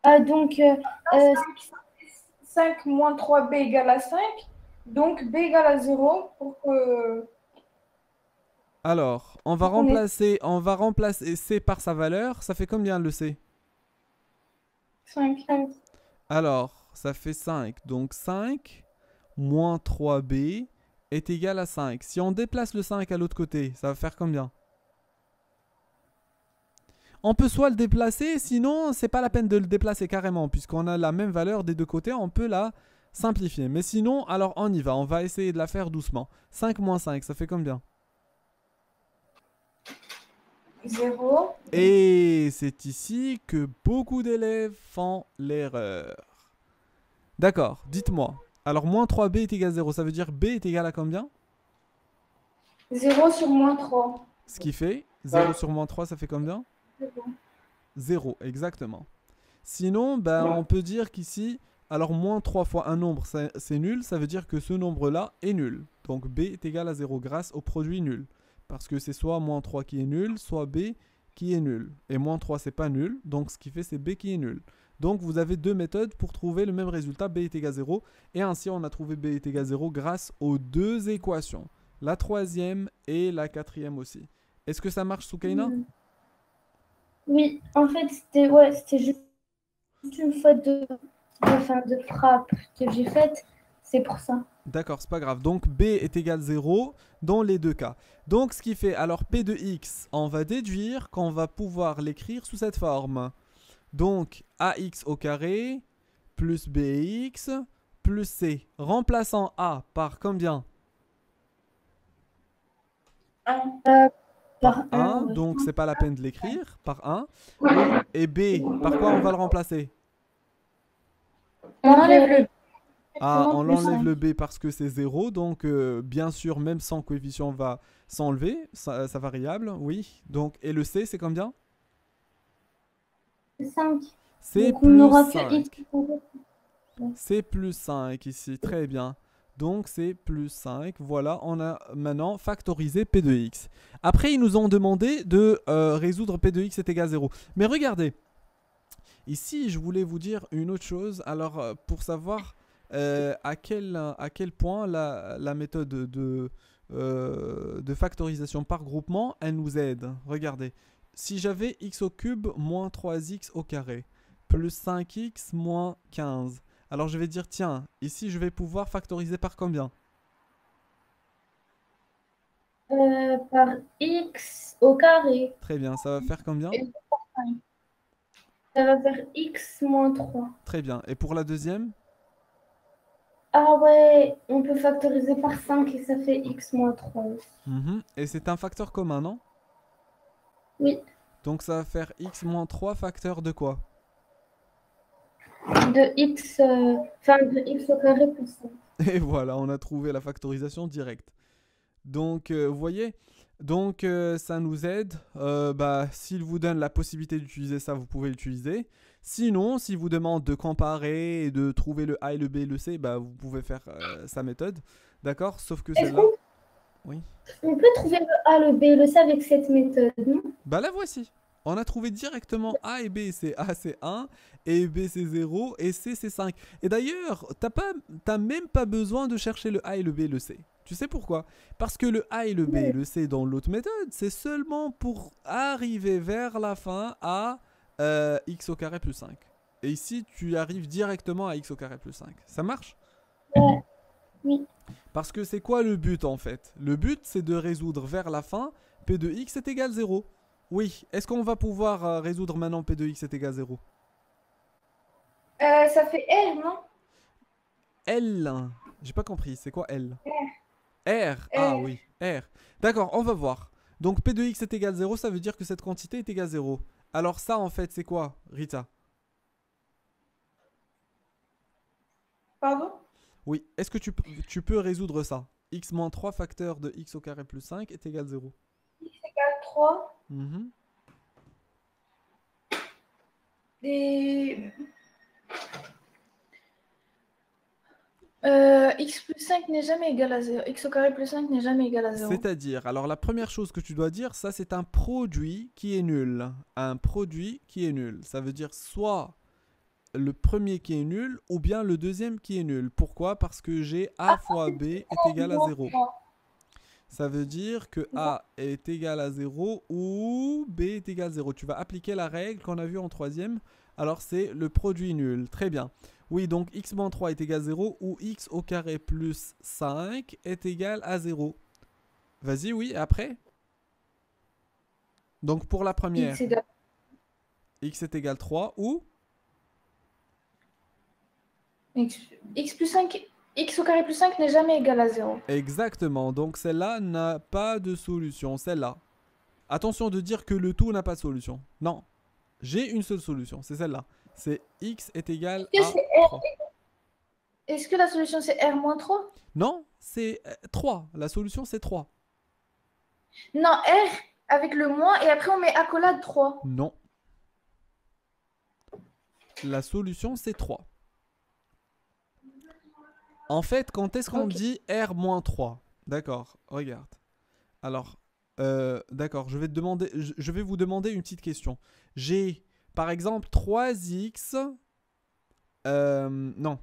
Donc, 5 moins 3B égale à 5. Donc B égale à 0 pour que... Alors, on va remplacer C par sa valeur. Ça fait combien le C? 5. Alors, ça fait 5. Donc 5 moins 3B est égal à 5. Si on déplace le 5 à l'autre côté, ça va faire combien? On peut soit le déplacer, sinon c'est pas la peine de le déplacer carrément, puisqu'on a la même valeur des deux côtés, on peut la simplifier. Mais sinon, alors on y va, on va essayer de la faire doucement. 5 moins 5, ça fait combien? 0. Et c'est ici que beaucoup d'élèves font l'erreur. D'accord, dites-moi. Alors, moins 3b est égal à 0, ça veut dire b est égal à combien? 0 sur moins 3. Ce qui fait 0 sur moins 3, ça fait combien? 0. 0, exactement. Sinon, ben, on peut dire qu'ici, alors moins 3 fois un nombre, c'est nul, ça veut dire que ce nombre-là est nul. Donc b est égal à 0 grâce au produit nul. Parce que c'est soit moins 3 qui est nul, soit b qui est nul. Et moins 3, c'est pas nul, donc ce qui fait c'est b qui est nul. Donc vous avez deux méthodes pour trouver le même résultat, b est égal à 0. Et ainsi, on a trouvé b est égal à 0 grâce aux deux équations. La troisième et la quatrième aussi. Est-ce que ça marche, Soukaina? Oui, en fait, c'était juste une faute de frappe que j'ai faite. C'est pour ça. D'accord, c'est pas grave. Donc b est égal à 0 dans les deux cas. Donc ce qui fait, alors p de x, on va déduire qu'on va pouvoir l'écrire sous cette forme. Donc ax au carré plus bx plus c. Remplaçant a par combien? 1. Par 1, donc c'est pas la peine de l'écrire, par 1. Et b, par quoi on va le remplacer? On enlève le... Ah, on plus enlève 5. le b parce que c'est 0, donc bien sûr, même sans coefficient, on va s'enlever, sa variable, oui. Donc, et le c, c'est combien? 5. C'est Donc, on aura plus que x. 5. C'est plus 5 ici, très bien. Donc c'est plus 5. Voilà, on a maintenant factorisé P de x. Après, ils nous ont demandé de résoudre P de x est égal à 0. Mais regardez, ici, je voulais vous dire une autre chose. Alors, pour savoir à quel point la méthode de factorisation par groupement, elle nous aide. Regardez, si j'avais x au cube moins 3x au carré, plus 5x moins 15, alors je vais dire, tiens, ici je vais pouvoir factoriser par combien? Par x au carré. Très bien, ça va faire combien? Et Ça va faire x moins 3. Très bien. Et pour la deuxième? Ah ouais, on peut factoriser par 5 et ça fait x moins 3 aussi. Et c'est un facteur commun, non? Oui, Donc ça va faire x moins 3 facteur de quoi? de x, de x au carré plus 5. Et voilà, on a trouvé la factorisation directe. Donc, vous voyez, donc ça nous aide. Bah, s'il vous donne la possibilité d'utiliser ça, vous pouvez l'utiliser. Sinon, s'il vous demande de comparer et de trouver le A et le B et le C, bah, vous pouvez faire sa méthode. D'accord? Sauf que Est-ce celle-là... Oui. qu'on peut trouver le A, le B et le C avec cette méthode, non? Bah, la voici. On a trouvé directement A et B, c'est A c'est 1, et B c'est 0, et C c'est 5. Et d'ailleurs, t'as même pas besoin de chercher le A et le B et le C. Tu sais pourquoi? Parce que le A et le B et le C dans l'autre méthode, c'est seulement pour arriver vers la fin à x au carré plus 5. Et ici, tu arrives directement à x au carré plus 5. Ça marche? Ouais, oui. Parce que c'est quoi le but en fait? Le but, c'est de résoudre vers la fin P de x est égal 0. Oui, est-ce qu'on va pouvoir résoudre maintenant P de x est égal 0? Ça fait R, non? L. J'ai pas compris, c'est quoi L? R. R. Ah oui, R. D'accord, on va voir. Donc P de x est égal 0, ça veut dire que cette quantité est égale 0. Alors ça en fait c'est quoi, Rita? Pardon? Oui, est-ce que tu peux résoudre ça? X moins 3 facteur de x au carré plus 5 est égal 0. X égale 3. Et... x plus 5 n'est jamais égal à 0. X au carré plus 5 n'est jamais égal à 0. C'est-à-dire, alors la première chose que tu dois dire, ça c'est un produit qui est nul. Un produit qui est nul. Ça veut dire soit le premier qui est nul ou bien le deuxième qui est nul. Pourquoi? Parce que j'ai A fois B est égal à 0. Ça veut dire que A est égal à 0 ou B est égal à 0. Tu vas appliquer la règle qu'on a vue en troisième. Alors c'est le produit nul. Très bien. Oui, donc x moins 3 est égal à 0 ou x au carré plus 5 est égal à 0. Vas-y, oui, après. Donc pour la première, x est égal à 3 ou x plus 5, x au carré plus 5 n'est jamais égal à 0. Exactement, donc celle-là n'a pas de solution, celle-là. Attention de dire que le tout n'a pas de solution. Non, j'ai une seule solution, c'est celle-là. C'est x est égal à 3. Est-ce que la solution c'est R moins 3? Non, c'est 3. La solution c'est 3. Non, R avec le moins et après on met accolade 3. Non. La solution c'est 3. En fait, quand est-ce qu'on dit R moins 3? D'accord, regarde. Alors, d'accord, je vais vous demander une petite question. J'ai, par exemple, 3x... non.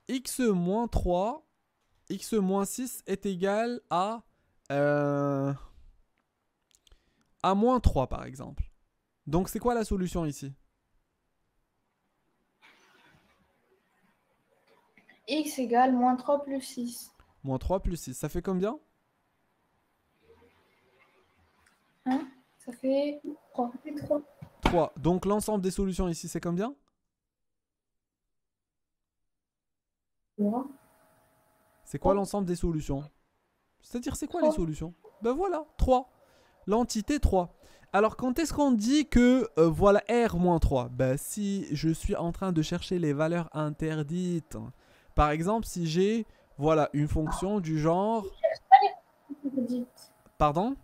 X moins 3, x moins 6 est égal à moins 3, par exemple. Donc, c'est quoi la solution ici? X égale moins 3 plus 6. Moins 3 plus 6, ça fait combien? Hein? Ça fait 3. 3. Donc, l'ensemble des solutions ici, c'est combien? 3. C'est quoi l'ensemble des solutions? C'est-à-dire, c'est quoi les solutions? Ben voilà, 3. L'entité 3. Alors, quand est-ce qu'on dit que, voilà, R moins 3? Ben, si je suis en train de chercher les valeurs interdites. Par exemple, si j'ai, voilà, une fonction du genre... Pardon?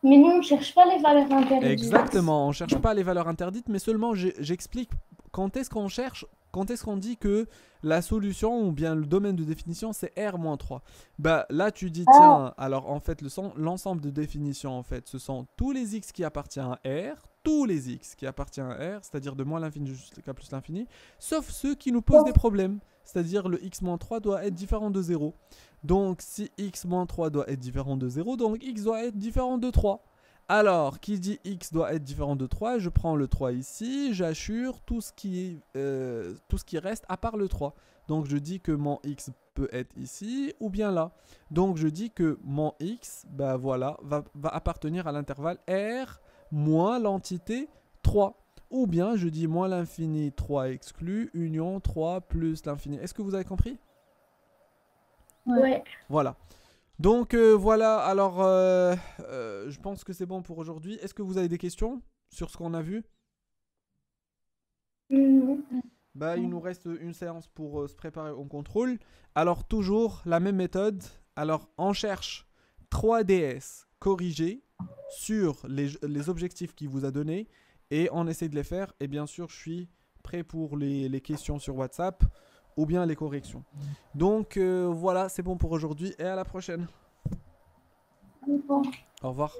Mais nous, on ne cherche pas les valeurs interdites. Exactement, on ne cherche pas les valeurs interdites, mais seulement j'explique quand est-ce qu'on cherche, quand est-ce qu'on dit que la solution ou bien le domaine de définition c'est R-3. Bah là tu dis tiens, alors en fait l'ensemble de définition en fait ce sont tous les x qui appartiennent à R, tous les x qui appartiennent à R, c'est-à-dire de moins l'infini jusqu'à plus l'infini, sauf ceux qui nous posent des problèmes, c'est-à-dire le x-3 doit être différent de 0. Donc si x-3 doit être différent de 0, donc x doit être différent de 3. Alors, qui dit x doit être différent de 3, je prends le 3 ici, j'assure tout ce qui reste à part le 3. Donc je dis que mon x peut être ici ou bien là. Donc je dis que mon x, bah voilà, va appartenir à l'intervalle R moins l'entité 3. ou bien je dis moins l'infini 3 exclu, union 3 plus l'infini. Est-ce que vous avez compris? Ouais. Voilà. Donc voilà, alors je pense que c'est bon pour aujourd'hui. Est-ce que vous avez des questions sur ce qu'on a vu? Non. Bah, il nous reste une séance pour se préparer au contrôle. Alors toujours la même méthode. Alors on cherche 3DS corrigés sur les objectifs qu'il vous a donnés et on essaie de les faire. Et bien sûr, je suis prêt pour les questions sur WhatsApp ou bien les corrections. Donc voilà, c'est bon pour aujourd'hui et à la prochaine. Bon. Au revoir.